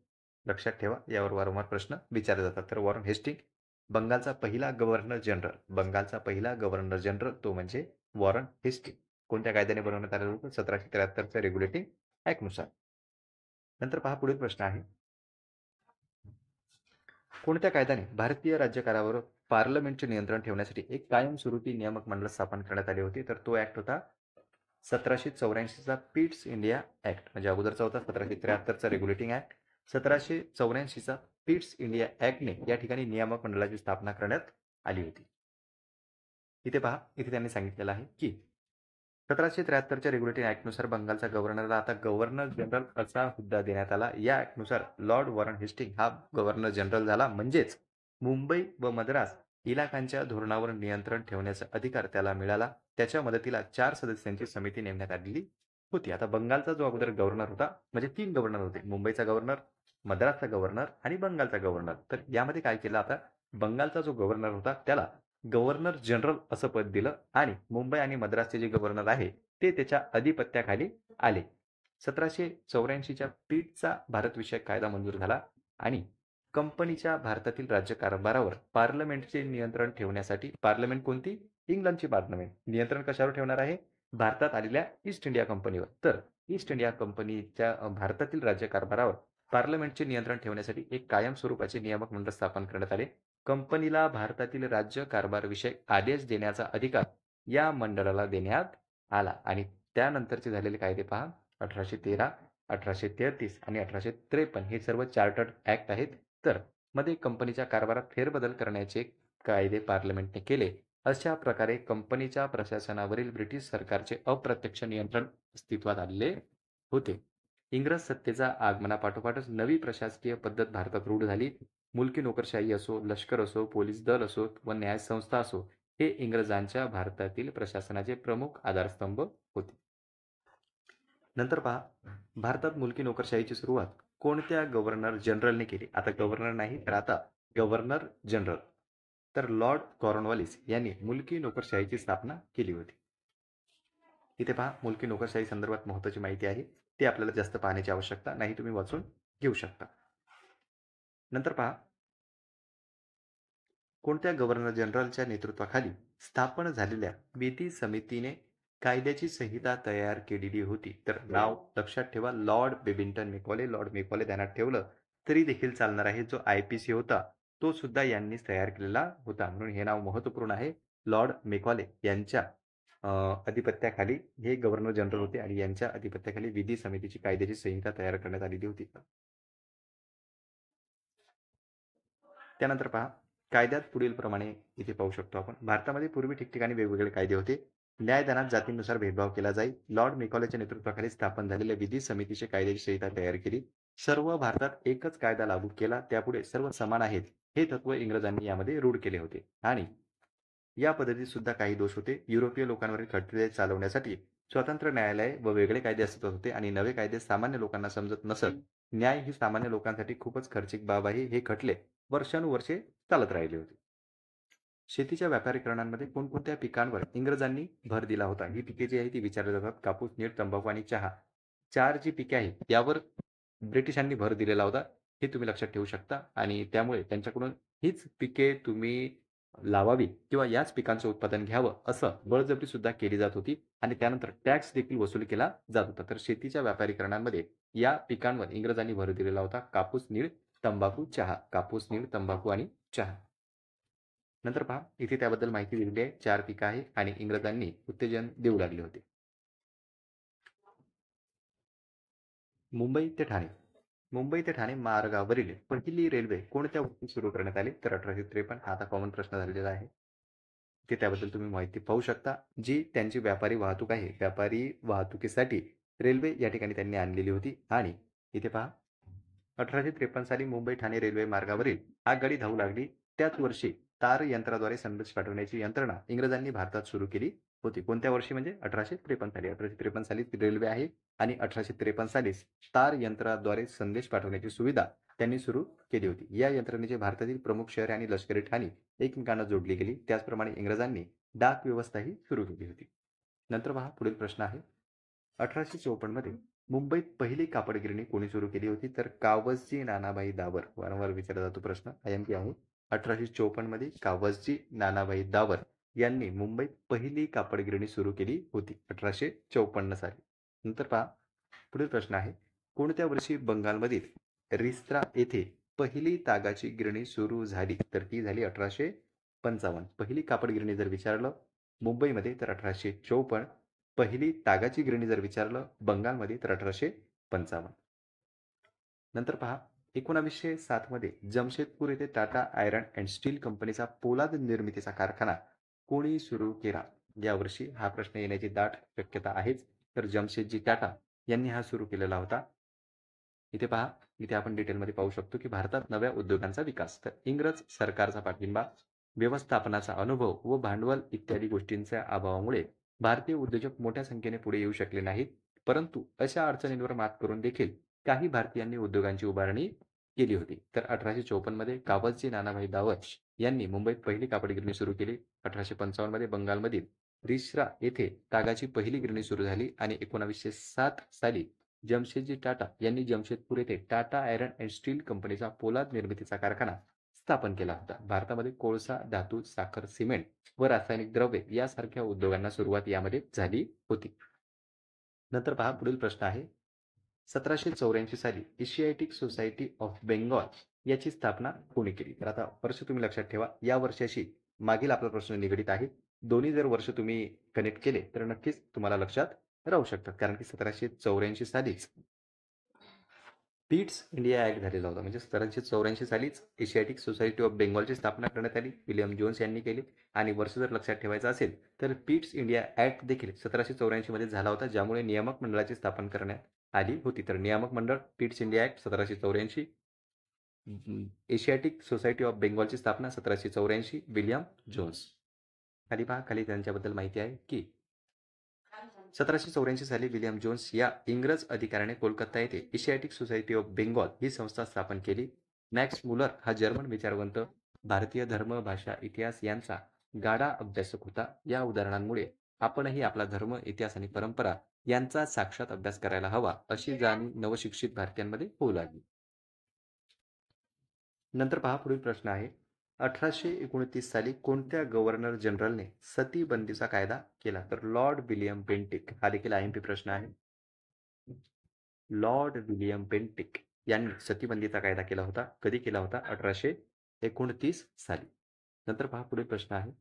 लक्षात ठेवा. यावर वारंवार प्रश्न विचारले जातात. तर वॉरन हेस्टिंग बंगालचा पहिला गव्हर्नर जनरल. बंगालचा पहिला गव्हर्नर जनरल तो म्हणजे वॉरन हेस्टिंग. कोणत्या कायद्याने बनवण्यात आलेलं होतं? 1773च्या रेग्युलेटिंग ॲक्टनुसार. नंतर पहा पुढील प्रश्न आहे. कोणत्या कायद्याने भारतीय राज्यकारभारावर पार्लमेंटचे नियंत्रण ठेवण्यासाठी एक कायमस्वरूपी नियामक मंडळ स्थापन करण्यात आले होते? तर तो ॲक्ट होता 1784चा पिट्स इंडिया ॲक्ट. म्हणजे अगोदरचा होता 1773चा रेग्युलेटिंग ॲक्ट. 1784चा पिट्स इंडिया ॲक्टने या ठिकाणी नियामक मंडळाची स्थापना करण्यात आली होती. इथे पहा, इथे त्यांनी सांगितलेलं आहे की 1773च्या रेग्युलेटिंग ॲक्टनुसार बंगालचा गव्हर्नरला आता गव्हर्नर जनरल असा हुद्दा देण्यात आला. या ॲक्टनुसार लॉर्ड वॉरन हेस्टिंग हा गव्हर्नर जनरल झाला. म्हणजेच मुंबई व मद्रास इलाकांच्या धोरणावर नियंत्रण ठेवण्याचा अधिकार त्याला मिळाला. त्याच्या मदतीला 4 सदस्यांची समिती नेमण्यात आलेली होती. आता बंगालचा जो अगोदर गव्हर्नर होता, म्हणजे 3 गव्हर्नर होते. मुंबईचा गव्हर्नर, मद्रासचा गव्हर्नर आणि बंगालचा गव्हर्नर. तर यामध्ये काय केलं आता, बंगालचा जो गव्हर्नर होता त्याला गव्हर्नर जनरल असं पद दिलं आणि मुंबई आणि मद्रासचे जे गव्हर्नर आहे ते त्याच्या अधिपत्याखाली आले. 1784च्या पीठचा भारतविषयक कायदा मंजूर झाला आणि कंपनीच्या भारतातील राज्यकारभारावर पार्लमेंटचे नियंत्रण ठेवण्यासाठी, पार्लमेंट कोणती? इंग्लंडची पार्लमेंट. नियंत्रण कशावर ठेवणार आहे? भारतात आलेल्या ईस्ट इंडिया कंपनीवर. तर ईस्ट इंडिया कंपनीच्या भारतातील राज्यकारभारावर पार्लमेंटचे नियंत्रण ठेवण्यासाठी एक कायम स्वरूपाचे नियामक मंडळ स्थापन करण्यात आले. कंपनीला भारतातील राज्य कारभारविषयक आदेश देण्याचा अधिकार या मंडळाला देण्यात आला आणि त्यानंतरचे झालेले कायदे पहा. 1813, 1833 आणि 1853 हे सर्व चार्टर्ड ॲक्ट आहेत. तर मध्ये कंपनीच्या कारभारात फेरबदल करण्याचे कायदे पार्लमेंटने केले. अशा प्रकारे कंपनीच्या प्रशासनावरील ब्रिटिश सरकारचे अप्रत्यक्ष नियंत्रण अस्तित्वात आलेले होते. इंग्रज सत्तेच्या आगमनापाठोपाठच नवी प्रशासकीय पद्धत भारतात रूढ झाली. मुलकी नोकरशाही असो, लष्कर असो, पोलीस दल असो व न्यायसंस्था असो, हे इंग्रजांच्या भारतातील प्रशासनाचे प्रमुख आधारस्तंभ होते. नंतर पहा, भारतात मुलकी नोकरशाहीची सुरुवात कोणत्या गव्हर्नर जनरलने केली? आता गव्हर्नर नाही, तर आता गव्हर्नर जनरल. तर लॉर्ड कॉर्नवालिस यांनी मुलकी नोकरशाहीची स्थापना केली होती. इथे पहा, मुलकी नोकरशाही संदर्भात महत्त्वाची माहिती आहे. ती आपल्याला जास्त पाहण्याची आवश्यकता नाही, तुम्ही वाचून घेऊ शकता. नंतर पहा, कोणत्या गव्हर्नर जनरलच्या नेतृत्वाखाली स्थापन झालेल्या विधी समितीने कायद्याची संहिता तयार केलेली होती? तर नाव लक्षात ठेवा, लॉर्ड बेबिंग्टन मेकॉले. लॉर्ड मेकॉले ध्यानात ठेवलं तरी देखील चालणार आहे. जो IPC होता तो सुद्धा यांनीच तयार केलेला होता, म्हणून हे नाव महत्त्वपूर्ण आहे. लॉर्ड मेकॉले यांच्या अधिपत्याखाली हे गव्हर्नर जनरल होते आणि यांच्या अधिपत्याखाली विधी समितीची कायद्याची संहिता तयार करण्यात आलेली होती. त्यानंतर पहा, कायद्यात पुढील प्रमाणे इथे पाहू शकतो आपण. भारतामध्ये पूर्वी ठिकठिकाणी वेगवेगळे कायदे होते. न्यायदानात जातीनुसार भेदभाव केला जाई. लॉर्ड मेकॉलेच्या नेतृत्वाखाली स्थापन झालेल्या विधी समितीची कायद्याची संहिता तयार केली. सर्व भारतात एकच कायदा लागू केला. त्यापुढे सर्व समान आहेत हे तत्व इंग्रजांनी यामध्ये रूढ केले होते आणि या पद्धतीत सुद्धा काही दोष होते. युरोपीय लोकांवरील खटले चालवण्यासाठी स्वतंत्र न्यायालय व वेगळे कायदे अस्तित्वात होते आणि नवे कायदे सामान्य लोकांना समजत नसत. न्याय ही सामान्य लोकांसाठी खूपच खर्चिक बाब आहे. हे खटले वर्षानुवर्षे चालत राहिले होते. शेतीच्या व्यापारीकरणांमध्ये कोणकोणत्या पिकांवर इंग्रजांनी भर दिला होता? ही पिके जी आहे ती विचारली जातात. कापूस, नीळ, तंबाखू आणि चहा. 4 जी पिके आहेत यावर ब्रिटिशांनी भर दिलेला होता. हे तुम्ही लक्षात ठेवू शकता आणि त्यामुळे त्यांच्याकडून हीच पिके तुम्ही लावावी किंवा याच पिकांचं उत्पादन घ्यावं असं बळजबरी सुद्धा केली जात होती आणि त्यानंतर टॅक्स देखील वसूल केला जात होता. तर शेतीच्या व्यापारीकरणांमध्ये या पिकांवर इंग्रजांनी भर दिलेला होता. कापूस, नीळ, तंबाखू, चहा. कापूस, नीळ, तंबाखू आणि चहा. नंतर पहा, इथे त्याबद्दल माहिती दिलेली आहे. 4 पिकं आहे आणि इंग्रजांनी उत्तेजन देऊ लागले होते. मुंबई ते ठाणे मुंबई ते ठाणे मार्गावरील पहिली रेल्वे कोणत्या वर्षी सुरू करण्यात आली? तर 1853. हा आता कॉमन प्रश्न झालेला आहे. ते त्याबद्दल तुम्ही माहिती पाहू शकता. जी त्यांची व्यापारी वाहतूक आहे, व्यापारी वाहतुकीसाठी रेल्वे या ठिकाणी त्यांनी आणलेली होती आणि इथे पहा 1853 साली मुंबई-ठाणे रेल्वे मार्गावरील आगगाडी धावू लागली. त्याच वर्षी तार यंत्राद्वारे संदेश पाठवण्याची यंत्रणा इंग्रजांनी भारतात सुरू केली होती. कोणत्या वर्षी म्हणजे 1853 साली. 1853 साली रेल्वे आहे आणि 1853 सालीच तार यंत्राद्वारे संदेश पाठवण्याची सुविधा त्यांनी सुरू केली होती. या यंत्रणेचे भारतातील प्रमुख शहरे आणि लष्करी ठाणी एकमेकांना जोडली गेली. त्याचप्रमाणे इंग्रजांनी डाक व्यवस्थाही सुरू केली होती. नंतर पहा पुढील प्रश्न आहे. 1854 मध्ये मुंबईत पहिली कापड गिरणी कोणी सुरू केली होती? तर कावसजी नानाभाई दावर. वारंवार विचारला जातो प्रश्न, आयएमपी आहे. 1854 मध्ये कावसजी नानाभाई दावर यांनी मुंबईत पहिली कापड गिरणी सुरू केली होती 1854 साली. नंतर पहा पुढील प्रश्न आहे. कोणत्या वर्षी बंगालमधील रिस्त्रा येथे पहिली तागाची गिरणी सुरू झाली? तर ती झाली 1855. पहिली कापड गिरणी जर विचारलं मुंबईमध्ये तर 1854. पहिली तागाची गिरणी जर विचारलं बंगालमध्ये तर 1855. नंतर पहा 1907 मध्ये जमशेदपूर येथे टाटा आयर्न अँड स्टील कंपनीचा पोलाद निर्मितीचा कारखाना कोणी सुरू केला? यावर्षी हा प्रश्न येण्याची दाट शक्यता आहेच. तर जमशेदजी टाटा यांनी हा सुरू केलेला होता. इथे पहा, इथे आपण डिटेलमध्ये पाहू शकतो की भारतात नव्या उद्योगांचा विकास, तर इंग्रज सरकारचा पाठिंबा, व्यवस्थापनाचा अनुभव व भांडवल इत्यादी गोष्टींच्या अभावामुळे भारतीय उद्योजक मोठ्या संख्येने पुढे येऊ शकले नाहीत. परंतु अशा अडचणींवर मात करून देखील काही भारतीयांनी उद्योगांची उभारणी केली होती. तर 1854 मध्ये कावसजी नानाभाई दावर यांनी मुंबईत पहिली कापड गिरणी सुरू केली. 1855 मध्ये बंगालमधील रिश्रा येथे तागाची पहिली गिरणी सुरू झाली आणि 1907 साली जमशेदजी टाटा यांनी जमशेदपूर येथे टाटा आयर्न अँड स्टील कंपनीचा पोलाद निर्मितीचा कारखाना स्थापन केला होता. भारतामध्ये कोळसा, धातू, साखर, सिमेंट व रासायनिक द्रव्ये यासारख्या उद्योगांना सुरुवात यामध्ये झाली होती. नंतर पहा पुढील प्रश्न आहे. 1784 साली एशियाटिक सोसायटी ऑफ बेंगॉल याची स्थापना कोणी केली? तर आता वर्ष तुम्ही लक्षात ठेवा. या वर्षाशी मागील आपला प्रश्न निगडित आहे. दोन्ही जर वर्ष तुम्ही कनेक्ट केले तर नक्कीच तुम्हाला लक्षात राहू शकतात. कारण की 1784 सालीच पीट्स इंडिया ॲक्ट झालेला होता. म्हणजे 1784 सालीच एशियाटिक सोसायटी ऑफ बेंगॉलची स्थापना करण्यात आली. विलियम जोन्स यांनी केली आणि वर्ष जर लक्षात ठेवायचं असेल तर पीट्स इंडिया ॲक्ट देखील 1784 मध्ये झाला होता, ज्यामुळे नियामक मंडळाची स्थापना करण्यात आली होती. तर नियामक मंडळ Pitt's India act 1784, Asiatic society of बेंगॉलची स्थापना 1784, विलियम जोन्स. खाली पहा, खाली त्यांच्याबद्दल माहिती आहे की 1784 साली विलियम जोन्स या इंग्रज अधिकाऱ्याने कोलकाता येथे एशियाटिक सोसायटी ऑफ बेंगॉल ही संस्था स्थापन केली. मॅक्स मुलर हा जर्मन विचारवंत, भारतीय धर्म, भाषा, इतिहास यांचा गाढा अभ्यासक होता. या उदाहरणांमुळे आपणही आपला धर्म, इतिहास आणि परंपरा यांचा साक्षात अभ्यास करायला हवा अशी जाणीव नवशिक्षित भारतीयांमध्ये होऊ लागली. नंतर पहा पुढील प्रश्न आहे. 1829 साली कोणत्या गव्हर्नर जनरलने सती बंदीचा कायदा केला? तर लॉर्ड विलियम बेंटिक. हा देखील आयएमपी प्रश्न आहे. लॉर्ड विलियम बेंटिक यांनी सतीबंदीचा कायदा केला होता. कधी केला होता? 1829 साली. नंतर पहा पुढील प्रश्न आहे.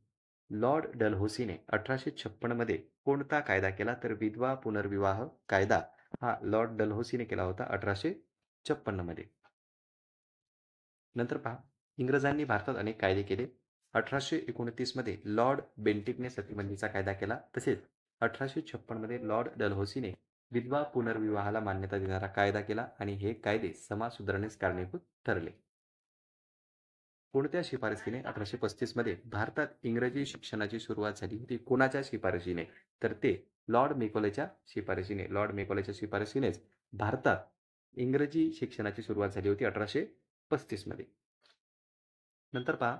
लॉर्ड डलहौसीने 1856 मध्ये कोणता कायदा केला? तर विधवा पुनर्विवाह कायदा हा लॉर्ड डलहौसीने केला होता 1856 मध्ये. नंतर पहा, इंग्रजांनी भारतात अनेक कायदे केले. 1829 मध्ये लॉर्ड बेंटिकने सतीबंदीचा कायदा केला. तसेच 1856 मध्ये लॉर्ड डलहौसीने विधवा पुनर्विवाहाला मान्यता देणारा कायदा केला आणि हे कायदे समाज सुधारणेस कारणीभूत ठरले. कोणत्या शिफारसीने 1835 मध्ये भारतात इंग्रजी शिक्षणाची सुरुवात झाली होती? कोणाच्या शिफारशीने? तर ते लॉर्ड मेकॉलेच्या शिफारशीने. लॉर्ड मेकॉलेच्या शिफारशीनेच भारतात इंग्रजी शिक्षणाची सुरुवात झाली होती 1835 मध्ये. नंतर पहा,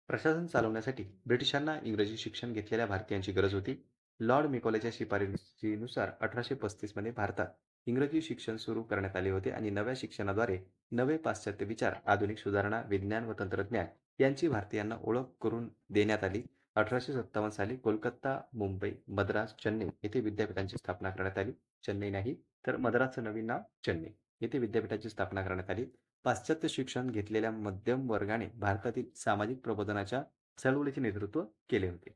प्रशासन चालवण्यासाठी ब्रिटिशांना इंग्रजी शिक्षण घेतलेल्या भारतीयांची गरज होती. लॉर्ड मेकॉलेच्या शिफारशीनुसार 1835 मध्ये भारतात इंग्रजी शिक्षण सुरू करण्यात आले होते आणि नव्या शिक्षणाद्वारे नवे पाश्चात्य विचार, आधुनिक सुधारणा, विज्ञान व तंत्रज्ञान यांची भारतीयांना ओळख करून देण्यात आली. 1857 साली कोलकाता, मुंबई, मद्रास, चेन्नई येथे विद्यापीठांची स्थापना करण्यात आली. चेन्नई नाही तर मद्रासचं नवीन नाव चेन्नई येथे विद्यापीठाची स्थापना करण्यात आली. पाश्चात्य शिक्षण घेतलेल्या मध्यम वर्गाने भारतातील सामाजिक प्रबोधनाच्या चळवळीचे नेतृत्व केले होते.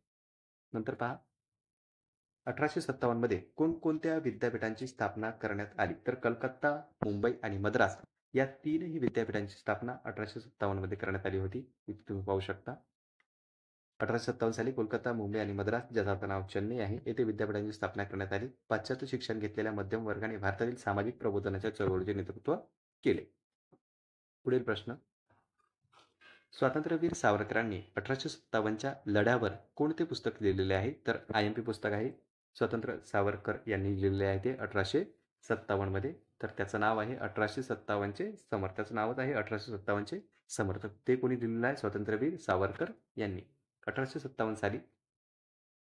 नंतर पहा, 1857 मध्ये कोणकोणत्या विद्यापीठांची स्थापना करण्यात आली? तर कलकत्ता, मुंबई आणि मद्रास या तीनही विद्यापीठांची स्थापना 1857 मध्ये करण्यात आली होती. इथे तुम्ही पाहू शकता. 1857 साली कोलकाता, मुंबई आणि मद्रास, ज्याचं आता नाव चेन्नई आहे, येथे विद्यापीठांची स्थापना करण्यात आली. पाश्चात्य शिक्षण घेतलेल्या मध्यम वर्गाने भारतातील सामाजिक प्रबोधनाच्या चळवळीचे नेतृत्व केले. पुढील प्रश्न. स्वातंत्र्यवीर सावरकरांनी 1857च्या लढ्यावर कोणते पुस्तक लिहिलेले आहे? तर IMP पुस्तक आहे. स्वतंत्र सावरकर यांनी लिहिलेले आहे ते 1857 मध्ये. तर त्याचं नाव आहे 1857चे समर्थ. त्याचं नावच आहे 1857चे समर्थक. ते कोणी लिहिलेलं आहे? स्वातंत्र्यवीर सावरकर यांनी. 1857 साली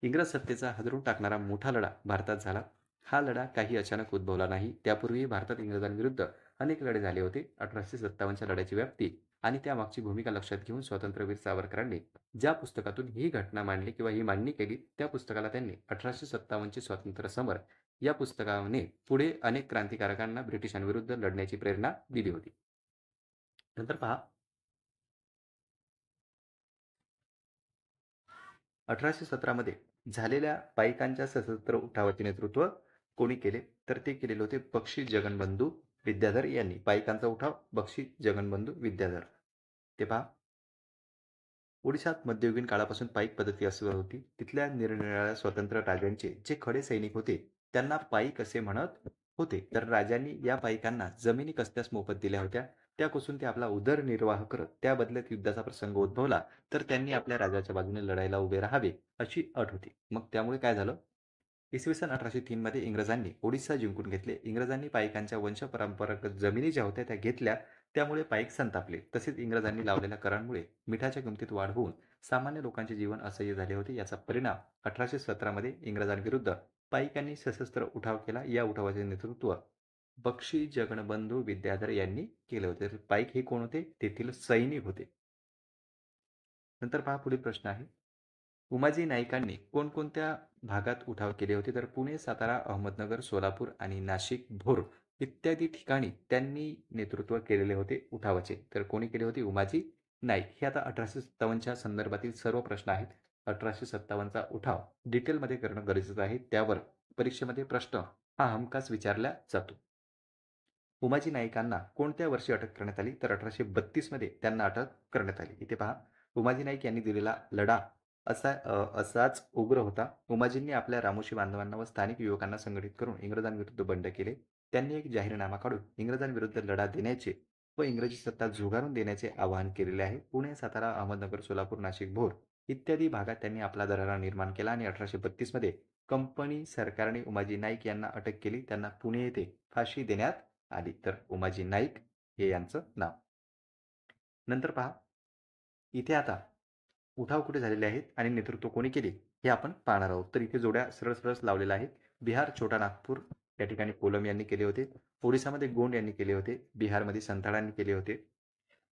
इंग्रज सत्तेचा हादरून टाकणारा मोठा लढा भारतात झाला. हा लढा काही अचानक उद्भवला नाही. त्यापूर्वी भारतात इंग्रजांविरुद्ध अनेक लढे झाले होते. 1857च्या लढ्याची व्याप्ती आणि त्यामागची भूमिका लक्षात घेऊन स्वातंत्र्यवीर सावरकरांनी ज्या पुस्तकातून ही घटना मांडली किंवा ही मांडणी केली, त्या पुस्तकाला त्यांनी 1857चे स्वातंत्र्य समर या पुस्तकाने पुढे अनेक क्रांतिकारकांना ब्रिटिशांविरुद्ध लढण्याची प्रेरणा दिली होती. नंतर पहा, 1817 मध्ये झालेल्या पाईकांच्या सशस्त्र उठावाचे नेतृत्व कोणी केले? तर ते केलेले होते बक्षी जगनबंधू विद्याधर यांनी. पाईकांचा उठाव बक्षी जगनबंधू विद्याधर. ते पहा, ओडिशात मध्ययुगीन काळापासून पाईक पद्धती अस्तित्वात होती. तिथल्या निरनिराळ्या स्वतंत्र राजांचे जे खडे सैनिक होते त्यांना पाईक असे म्हणत होते. तर राजांनी या पाईकांना जमिनी कसत्यास मोफत दिल्या होत्या. त्या कसून ते आपला उदरनिर्वाह करत. त्या बदल्यात युद्धाचा प्रसंग उद्भवला तर त्यांनी आपल्या राजाच्या बाजूने लढायला उभे राहावे अशी अट होती. मग त्यामुळे काय झालं? इसवी सन 1803 मध्ये इंग्रजांनी ओडिशा जिंकून घेतले. इंग्रजांनी पाईकांच्या वंशपरंपरागत जमिनी ज्या होत्या त्या घेतल्या. त्यामुळे पाईक संतापले. तसेच इंग्रजांनी लावलेल्या करांमुळे मिठाच्या किमतीत वाढ होऊन सामान्य लोकांचे जीवन असह्य झाले होते. याचा परिणाम 1817 मध्ये इंग्रजांविरुद्ध पाईकांनी सशस्त्र उठाव केला. या उठावाचे नेतृत्व बक्षी जगनबंधू विद्याधर यांनी केले होते. तर पाईक हे कोण होते? तेथील सैनिक होते. नंतर पहा, पुढील प्रश्न आहे. उमाजी नाईकांनी कोणकोणत्या भागात उठाव केले होते? तर पुणे, सातारा, अहमदनगर, सोलापूर आणि नाशिक, भोर इत्यादी ठिकाणी त्यांनी नेतृत्व केलेले होते उठावाचे. तर कोणी केले होते? उमाजी नाईक. हे आता 1857च्या संदर्भातील सर्व प्रश्न आहेत. 1857चा उठाव डिटेलमध्ये करणं गरजेचं आहे. त्यावर परीक्षेमध्ये प्रश्न हा हमखास विचारला जातो. उमाजी नाईकांना कोणत्या वर्षी अटक करण्यात आली? तर 1832 मध्ये त्यांना अटक करण्यात आली. इथे पहा, उमाजी नाईक यांनी दिलेला लढा असाच उग्र होता. उमाजींनी आपल्या रामोशी बांधवांना व स्थानिक युवकांना संघटित करून इंग्रजांविरुद्ध बंड केले. त्यांनी एक जाहीरनामा काढून इंग्रजांविरुद्ध लढा देण्याचे व इंग्रजी सत्ता झुगारून देण्याचे आवाहन केलेले आहे. पुणे, सातारा, अहमदनगर, सोलापूर, नाशिक, भोर इत्यादी भागात त्यांनी आपला दरारा निर्माण केला आणि 1832 मध्ये कंपनी सरकारने उमाजी नाईक यांना अटक केली. त्यांना पुणे येथे फाशी देण्यात आली. तर उमाजी नाईक हे यांचं नाव. नंतर पहा, इथे आता उठाव कुठे झालेले आहेत आणि नेतृत्व कोणी केले हे आपण पाहणार आहोत. तर इथे जोड्या सरळ सरळ लावलेल्या आहेत. बिहार, छोटा नागपूर या ठिकाणी कोलम यांनी केले होते. ओडिसामध्ये गोंड यांनी केले होते. बिहारमध्ये संथाळांनी केले होते.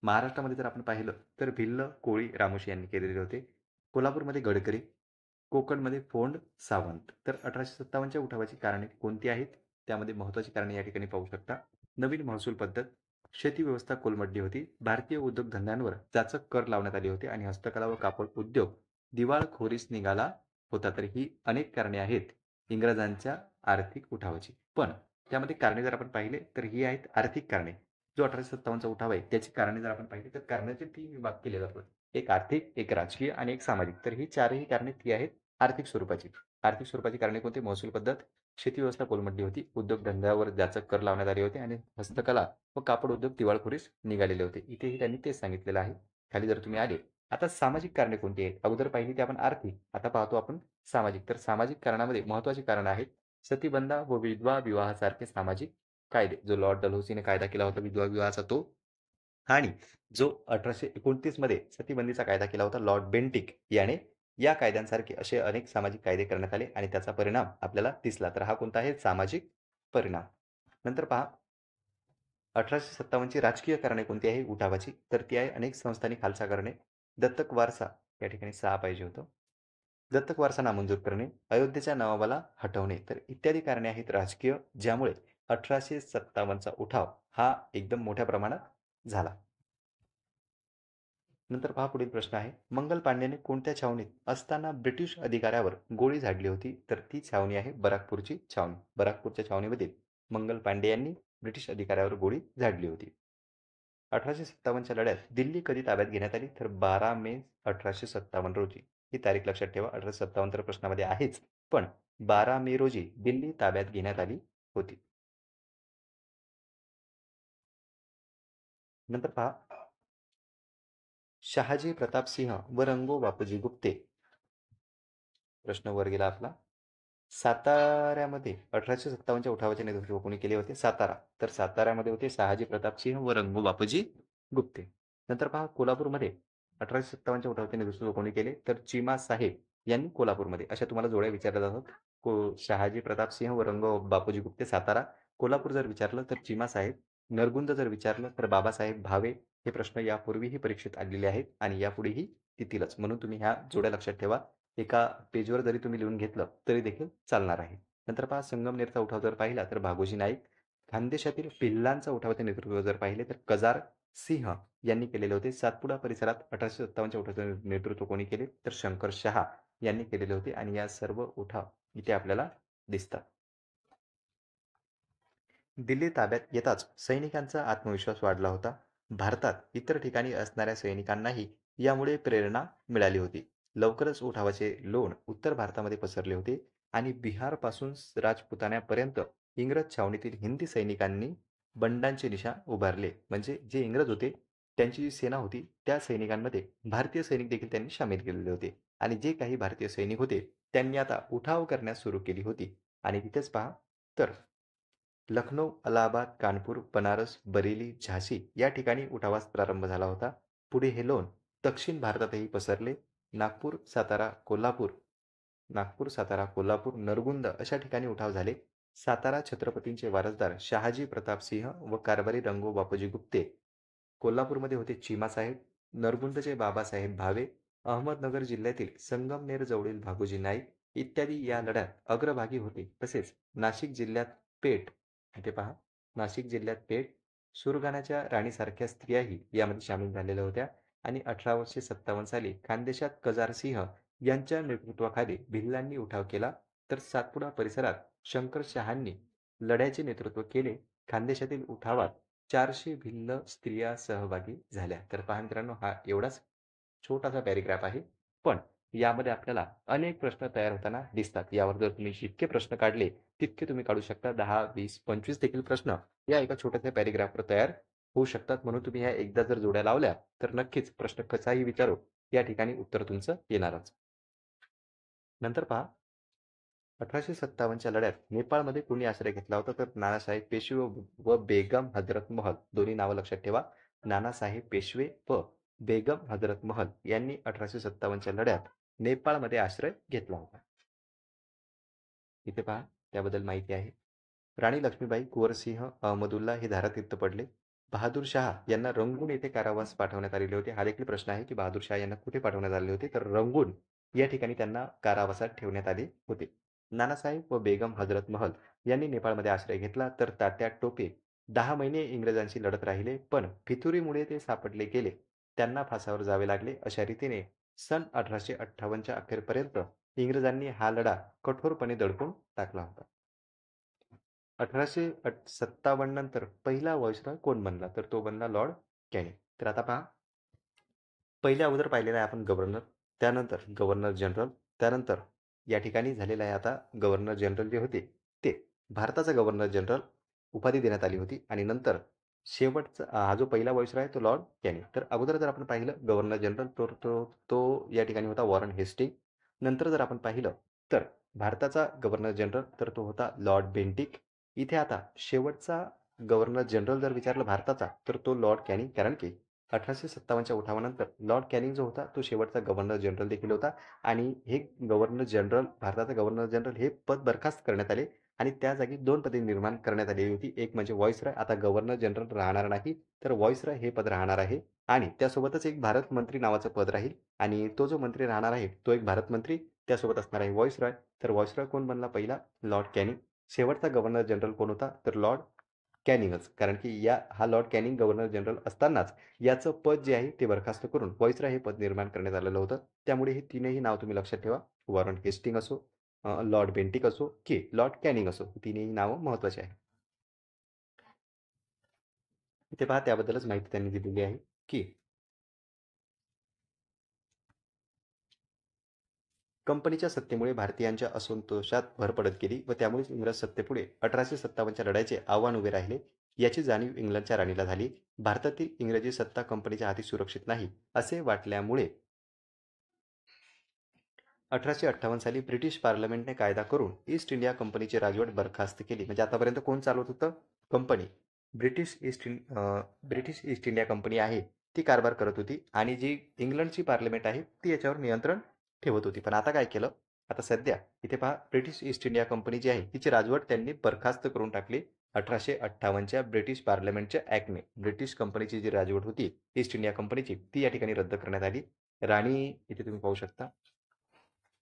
महाराष्ट्रामध्ये जर आपण पाहिलं तर भिल्ल, कोळी, रामोशी यांनी केलेले होते. कोल्हापूरमध्ये गडकरी, कोकणमध्ये फोंड, सावंत. तर 1857च्या उठावाची कारणे कोणती आहेत? त्यामध्ये महत्त्वाची कारणे या ठिकाणी पाहू शकता. नवीन महसूल पद्धत, शेती व्यवस्था कोलमडली होती, भारतीय उद्योगधंद्यांवर जाचक कर लावण्यात आले होते आणि हस्तकला व कापड उद्योग दिवाळखोरीस निघाला होता. तर ही अनेक कारणे आहेत इंग्रजांच्या आर्थिक उठावाची. पण त्यामध्ये कारणे जर आपण पाहिले तर ही आहेत आर्थिक कारणे. जो 1857चा उठाव आहे त्याची कारणे जर आपण पाहिली तर कारणाचे 3 विभाग केले जातात. एक आर्थिक, एक राजकीय आणि एक सामाजिक. तर ही चारही कारणे ती आहेत आर्थिक स्वरूपाची. आर्थिक स्वरूपाची कारणे कोणती? महसूल पद्धत, शेती व्यवस्था कोलमडली होती, उद्योगधंद्यावर जाचक कर लावण्यात आले होते आणि हस्तकला व कापड उद्योग दिवाळखोरीस निघालेले होते. इथेही त्यांनी तेच सांगितलेलं आहे. खाली जर तुम्ही आले, आता सामाजिक कारणे कोणती आहेत? अगोदर पाहिली ती आपण आर्थिक, आता पाहतो आपण सामाजिक. तर सामाजिक कारणामध्ये महत्त्वाची कारणं आहेत सतीबंधा व विधवा विवाहासारखे सामाजिक कायदे. जो लॉर्ड डलहौसीने कायदा केला होता विधवा विवाहाचा तो, आणि जो 1829 मध्ये सतीबंदीचा कायदा केला होता लॉर्ड बेंटिक याने, या कायद्यांसारखे असे अनेक सामाजिक कायदे करण्यात आले आणि त्याचा परिणाम आपल्याला दिसला. तर हा कोणता आहे? सामाजिक परिणाम. नंतर पहा, 1857ची राजकीय कारणे कोणती आहे उठावाची? तर ती आहे अनेक संस्थांनी खालसा करणे, दत्तक वारसा या ठिकाणी 6 पाहिजे होतं. दत्तक वारसा नामंजूर करणे, अयोध्येच्या नवाबाला हटवणे. तर इत्यादी कारणे आहेत राजकीय, ज्यामुळे 1857चा उठाव हा एकदम मोठ्या प्रमाणात झाला. नंतर पहा पुढील प्रश्न आहे. मंगल पांडेने कोणत्या छावणीत असताना ब्रिटिश अधिकाऱ्यावर गोळी झाडली होती? तर ती छावणी आहे बराकपूरची छावणी. बराकपूरच्या छावणीमध्ये मंगल पांडे यांनी ब्रिटिश अधिकाऱ्यावर गोळी झाडली होती. 1857च्या लढ्यात दिल्ली कधी ताब्यात घेण्यात आली? तर 12 मे 1857 रोजी. ही तारीख लक्षात ठेवा. 1857 तर प्रश्नामध्ये आहेच, पण 12 मे रोजी दिल्ली ताब्यात घेण्यात आली होती. नंतर पहा, शहाजी प्रताप सिंह व रंगो बापूजी गुप्ते. प्रश्न वर गेला आपला. साताऱ्यामध्ये 1857च्या उठावाचे नेतृत्व कोणी केले होते? सातारा. तर साताऱ्यामध्ये होते शहाजी प्रताप सिंह व रंगो बापूजी गुप्ते. नंतर पहा, कोल्हापूरमध्ये 1857च्या उठावाचे नेतृत्व कोणी केले? तर चिमा साहेब यांनी कोल्हापूरमध्ये. अशा तुम्हाला जोड्या विचारल्या जातात. शहाजी प्रताप सिंह व रंगो बापूजी गुप्ते सातारा. कोल्हापूर जर विचारलं तर चिमा साहेब. नरगुंद जर विचारलं तर बाबासाहेब भावे. हे प्रश्न यापूर्वीही परीक्षेत आलेले आहेत आणि यापुढेही येतीलच. म्हणून तुम्ही ह्या जोड्या लक्षात ठेवा. एका पेजवर जरी तुम्ही लिहून घेतलं तरी देखील चालणार आहे. नंतर पहा, संगमनेरचा उठाव जर पाहिला तर भागोजी नाईक. खानदेशातील भिल्लांचा उठावाचे नेतृत्व जर पाहिले तर कजार सिंह यांनी केलेले होते. सातपुडा परिसरात 1857च्या उठावाचे नेतृत्व कोणी केले? तर शंकर शहा यांनी केलेले होते आणि या सर्व उठाव इथे आपल्याला दिसतात. दिल्ली ताब्यात येताच सैनिकांचा आत्मविश्वास वाढला होता. भारतात इतर ठिकाणी असणाऱ्या सैनिकांनाही यामुळे प्रेरणा मिळाली होती. लवकरच उठावाचे लोण उत्तर भारतामध्ये पसरले होते आणि बिहारपासून राजपुतान्यापर्यंत इंग्रज छावणीतील हिंदी सैनिकांनी बंडांचे निशाण उभारले. म्हणजे जे इंग्रज होते त्यांची जी सेना होती त्या सैनिकांमध्ये भारतीय सैनिक देखील त्यांनी सामील केलेले होते आणि जे काही भारतीय सैनिक होते त्यांनी आता उठाव करण्यास सुरू केली होती. आणि तिथेच पहा, तर लखनौ, अलाहाबाद, कानपूर, बनारस, बरेली, झाशी या ठिकाणी उठावास प्रारंभ झाला होता. पुढे हे लोण दक्षिण भारतातही पसरले. नागपूर, सातारा, कोल्हापूर नागपूर, सातारा, कोल्हापूर, नरगुंद अशा ठिकाणी उठाव झाले. सातारा छत्रपतींचे वारसदार शहाजी प्रताप सिंह व कारभारी रंगो बापूजी गुप्ते. कोल्हापूरमध्ये होते चिमासाहेब. नरगुंदचे बाबासाहेब भावे. अहमदनगर जिल्ह्यातील संगमनेर जवळील भागोजी नाईक इत्यादी या लढ्यात अग्रभागी होते. तसेच नाशिक जिल्ह्यात पेठ, इथे पहा, नाशिक जिल्ह्यात पेठ, सुरगाण्याच्या राणीसारख्या स्त्रियाही यामध्ये सामील झालेल्या होत्या. आणि 1857 साली खानदेशात कजार सिंह यांच्या नेतृत्वाखाली भिल्लांनी उठाव केला. तर सातपुडा परिसरात शंकर शहांनी लढ्याचे नेतृत्व केले. खानदेशातील उठावात 400 भिल्ल स्त्रिया सहभागी झाल्या. तर पहा मित्रांनो, हा एवढाच छोटासा पॅराग्राफ आहे. पण यामध्ये आपल्याला अनेक प्रश्न तयार होताना दिसतात. यावर जर तुम्ही जितके प्रश्न काढले तितके तुम्ही काढू शकता. 10, 20, 25 देखील प्रश्न या एका छोट्याशा पॅराग्राफवर तयार होऊ शकतात. म्हणून तुम्ही ह्या एकदा जर जोड्या लावल्या तर नक्कीच प्रश्न कसाही विचारो या ठिकाणी उत्तर तुमचं येणारच. नंतर पहा, 1857च्या लढ्यात नेपाळमध्ये कोणी आश्रय घेतला होता? तर नानासाहेब पेशवे व बेगम हजरत महल. दोन्ही नावं लक्षात ठेवा. नानासाहेब पेशवे व बेगम हजरत महल यांनी 1857च्या लढ्यात नेपाळमध्ये आश्रय घेतला होता. इथे पहा, त्याबद्दल माहिती आहे. राणी लक्ष्मीबाई, कुंवरसिंह अहमदुल्ला हे धारातीर्थ पडले. बहादूर शाह यांना रंगून येथे कारावास पाठवण्यात आलेले होते. हा देखील प्रश्न आहे की बहादूर शाह यांना कुठे पाठवण्यात आले होते? तर रंगून या ठिकाणी त्यांना कारावासात ठेवण्यात आले होते. नानासाहेब व बेगम हजरत महल यांनी नेपाळमध्ये आश्रय घेतला. तर तात्या टोपे 10 महिने इंग्रजांशी लढत राहिले, पण फितुरीमुळे ते सापडले गेले. त्यांना फासावर जावे लागले. अशा रीतीने सन 1858च्या अखेरपर्यंत इंग्रजांनी हा लढा कठोरपणे दडपून टाकला होता. 1857 नंतर पहिला व्हाईसरॉय कोण बनला? तर तो बनला लॉर्ड कॅनिंग. तर आता पहा, पहिल्या अगोदर पाहिलेला आहे आपण गव्हर्नर, त्यानंतर गव्हर्नर जनरल, त्यानंतर या ठिकाणी झालेलं आहे आता गव्हर्नर जनरल जे होते ते भारताचा गव्हर्नर जनरल उपाधी देण्यात आली होती आणि नंतर शेवटचा हा जो पहिला व्हाईसरॉय आहे तो लॉर्ड कॅनिंग. तर अगोदर जर आपण पाहिलं गव्हर्नर जनरल तो तो तो या ठिकाणी होता वॉरन हेस्टिंग. नंतर जर आपण पाहिलं तर भारताचा गव्हर्नर जनरल तर तो होता लॉर्ड बेंटिक. इथे आता शेवटचा गव्हर्नर जनरल जर विचारलं भारताचा तर तो लॉर्ड कॅनिंग, कारण की 1857च्या उठावानंतर लॉर्ड कॅनिंग जो होता तो शेवटचा गव्हर्नर जनरल देखील होता आणि हे गव्हर्नर जनरल, भारताचा गव्हर्नर जनरल हे पद बरखास्त करण्यात आले आणि त्या जागी 2 पदे निर्माण करण्यात आली होती. एक म्हणजे व्हाईसरॉय, आता गव्हर्नर जनरल राहणार नाही तर व्हाईसरॉय हे पद राहणार आहे आणि त्यासोबतच एक भारत मंत्री नावाचं पद राहील आणि तो जो मंत्री राहणार आहे तो एक भारत मंत्री, त्यासोबत असणार आहे व्हाईसरॉय. तर व्हाईसरॉय कोण बनला? पहिला लॉर्ड कॅनिंग. शेवटचा गव्हर्नर जनरल कोण होता? तर लॉर्ड कॅनिंगच. कारण की हा लॉर्ड कॅनिंग गव्हर्नर जनरल असतानाच याचं पद जे आहे ते बरखास्त करून व्हाईसरॉय हे पद निर्माण करण्यात आलेलं होतं. त्यामुळे हे तीनही नाव तुम्ही लक्षात ठेवा. वॉरन हेस्टिंग असो, लॉर्ड बेंटिक असो की लॉर्ड कॅनिंग असो, ही तिन्ही नावं महत्त्वाची आहेत. इथे पहा त्याबद्दलच माहिती त्यांनी दिलेली आहे, की कंपनीच्या सत्तेमुळे भारतीयांच्या असंतोषात भर पडत गेली व त्यामुळेच इंग्रज सत्तेपुढे 1857च्या लढ्याचे आव्हान उभे राहिले. याची जाणीव इंग्लंडच्या राणीला झाली. भारतातील इंग्रजी सत्ता कंपनीच्या हाती सुरक्षित नाही, असे वाटल्यामुळे 1858 साली ब्रिटिश पार्लमेंटने कायदा करून ईस्ट इंडिया कंपनीची राजवट बरखास्त केली. म्हणजे आतापर्यंत कोण चालवत होतं? Company. British east India company आहे ती कारभार करत होती आणि जी इंग्लंडची पार्लमेंट आहे ती याच्यावर नियंत्रण ठेवत होती. पण आता काय केलं? आता सध्या इथे पहा ब्रिटिश ईस्ट इंडिया कंपनी जी आहे तिची राजवट त्यांनी बरखास्त करून टाकली. 1858च्या ब्रिटिश पार्लमेंटच्या ॲक्टने ब्रिटिश कंपनीची जी राजवट होती ईस्ट इंडिया कंपनीची ती या ठिकाणी रद्द करण्यात आली. राणी इथे तुम्ही पाहू शकता.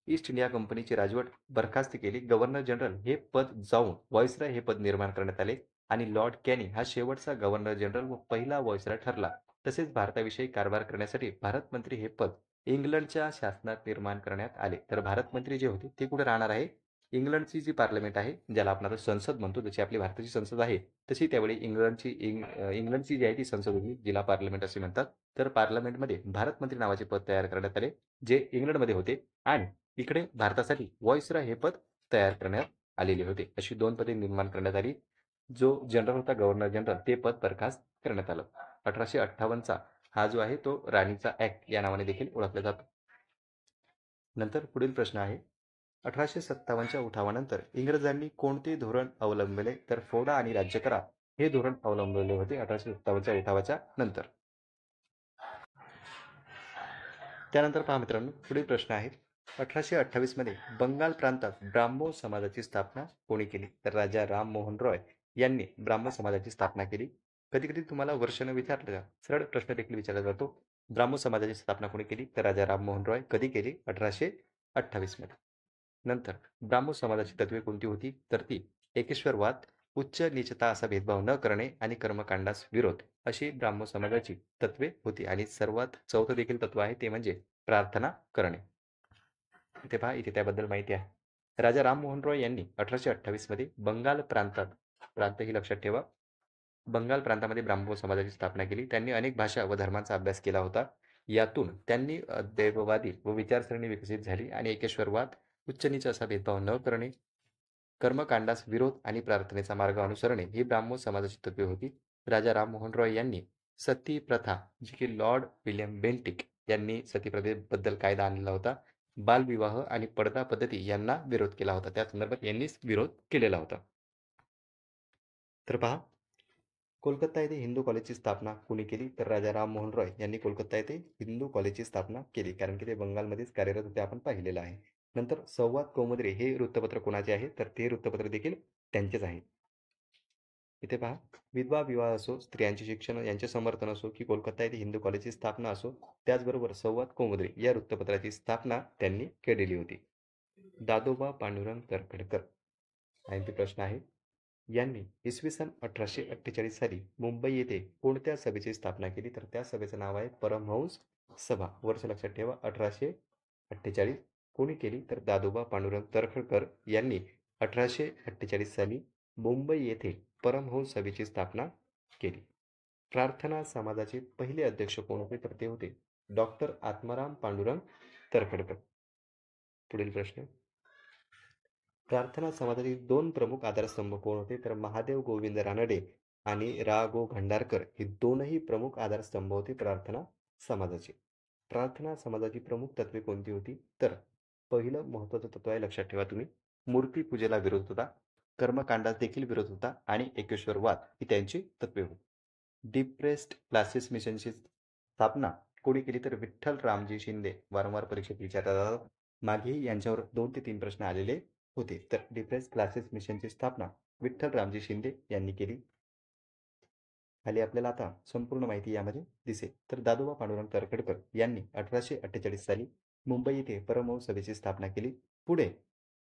ईस्ट इंडिया कंपनीची राजवट बरखास्त केली. गव्हर्नर जनरल हे पद जाऊन व्हाईसरॉय हे पद निर्माण करण्यात आले आणि लॉर्ड कॅनिंग हा शेवटचा गव्हर्नर जनरल व पहिला व्हाईसरॉय ठरला. तसेच भारताविषयी कारभार करण्यासाठी भारत मंत्री हे पद इंग्लंडच्या शासनात निर्माण करण्यात आले. तर भारत मंत्री जे होते ते कुठे राहणार आहे? इंग्लंडची जी पार्लमेंट आहे, ज्याला आपण आता संसद म्हणतो, जशी आपली भारताची संसद आहे, तशी त्यावेळी इंग्लंडची जी आहे ती संसद होती, जिला पार्लमेंट असे म्हणतात. तर पार्लमेंटमध्ये भारत मंत्री नावाचे पद तयार करण्यात आले, जे इंग्लंडमध्ये होते आणि इकडे भारतासाठी व्हाईसरॉय हे पद तयार करण्यात आलेले होते. अशी 2 पदे निर्माण करण्यात आली. जो जनरल होता गव्हर्नर जनरल ते पद बरखास्त करण्यात आलं. 1858चा हा जो आहे तो राणीचा ॲक्ट या नावाने देखील ओळखला जातो. नंतर पुढील प्रश्न आहे 1857च्या उठावानंतर इंग्रजांनी कोणते धोरण अवलंबले? तर फोडा आणि राज्य करा हे धोरण अवलंबले होते 1857च्या उठावाच्या नंतर. त्यानंतर पहा मित्रांनो पुढील प्रश्न आहे 1828 मध्ये बंगाल प्रांतात ब्राह्मो समाजाची स्थापना कोणी केली? तर राजा राम मोहन रॉय यांनी ब्राह्मो समाजाची स्थापना केली. कधी कधी तुम्हाला वर्ष न विचारलं सरळ प्रश्न देखील विचारला जातो. ब्राह्मो समाजाची स्थापना कोणी केली? तर राजा राम मोहन रॉय. कधी केली? 1828 मध्ये. नंतर ब्राह्मो समाजाची तत्वे कोणती होती? तर ती एकेश्वरवाद, उच्च नीचता असा भेदभाव न करणे आणि कर्मकांडास विरोध अशी ब्राह्मो समाजाची तत्वे होती. आणि सर्वात चौथं देखील तत्व आहे ते म्हणजे प्रार्थना करणे. इथे पहा इथे त्याबद्दल माहिती आहे. राजा राममोहन रॉय यांनी 1828 मध्ये बंगाल प्रांतात, प्रांत ही लक्षात ठेवा, बंगाल प्रांतामध्ये ब्राह्मो समाजाची स्थापना केली. त्यांनी अनेक भाषा व धर्मांचा अभ्यास केला होता. यातून त्यांनी देववादी व विचारसरणी विकसित झाली आणि एकेश्वरवाद, उच्च नीच असा भेदभाव न करणे, कर्मकांडास विरोध आणि प्रार्थनेचा मार्ग अनुसरणे ही ब्राह्मो समाजाची तत्वे होती. राजा राममोहन रॉय यांनी सती प्रथा, जी की लॉर्ड विल्यम बेंटिक यांनी सतीप्रथेबद्दल कायदा आणलेला होता, बालविवाह आणि पडदा पद्धती यांना विरोध केला होता. त्या संदर्भात यांनीच विरोध केलेला होता. तर पहा कोलकाता येथे हिंदू कॉलेजची स्थापना कोणी केली? तर राजा राममोहन रॉय यांनी कोलकाता येथे हिंदू कॉलेजची स्थापना केली. कारण की ते बंगालमध्येच कार्यरत होते, आपण पाहिलेलं आहे. नंतर संवाद कौमुदी हे वृत्तपत्र कोणाचे आहे? तर ते वृत्तपत्र देखील त्यांचेच आहे. इथे पहा विधवा विवाह असो, स्त्रियांचे शिक्षण यांचे समर्थन असो की कोलकाता येथे हिंदू कॉलेजची स्थापना असो, त्याचबरोबर संवाद कौमुदी या वृत्तपत्राची स्थापना त्यांनी केलेली होती. दादोबा पांडुरंग तर्खडकर यांचे प्रश्न आहे यांनी इसवी सन 1848 साली मुंबई येथे कोणत्या सभेची स्थापना केली? तर त्या सभेचं नाव आहे परमहंस सभा. वर्ष लक्षात ठेवा 1848. कोणी केली? तर दादोबा पांडुरंग तर्खडकर यांनी 1848 साली मुंबई येथे परमहंस सभेची स्थापना केली. प्रार्थना समाजाचे पहिले अध्यक्ष कोण होते? तर ते होते डॉक्टर आत्माराम पांडुरंग तर्खडकर. पुढील प्रश्न प्रार्थना समाजातील 2 प्रमुख आधारस्तंभ कोण होते? तर महादेव गोविंद रानडे आणि रा. गो. भंडारकर हे दोनही प्रमुख आधारस्तंभ होते प्रार्थना समाजाचे. प्रार्थना समाजाची प्रमुख तत्वे कोणती होती? तर पहिलं महत्त्वाचं तत्व आहे लक्षात ठेवा तुम्ही, मूर्तीपूजेला विरोध होता, कर्मकांडास देखील विरोध होता आणि एकेश्वरवाद ही त्यांची तत्वे होती. डिप्रेस्ड क्लासेस मिशनची स्थापना कोणी केली? तर विठ्ठल रामजी शिंदे. वारंवार परीक्षेत विचारतात जातात. मागेही यांच्यावर 2 ते 3 प्रश्न आलेले होते. तर डिप्रेस्ड क्लासेस मिशनची स्थापना विठ्ठल रामजी शिंदे यांनी केली. खाली आपल्याला आता संपूर्ण माहिती यामध्ये दिसेल. तर दादोबा पांडुरंग तर्खडकर यांनी 1848 साली मुंबई येथे परमहंस सभेची स्थापना केली. पुढे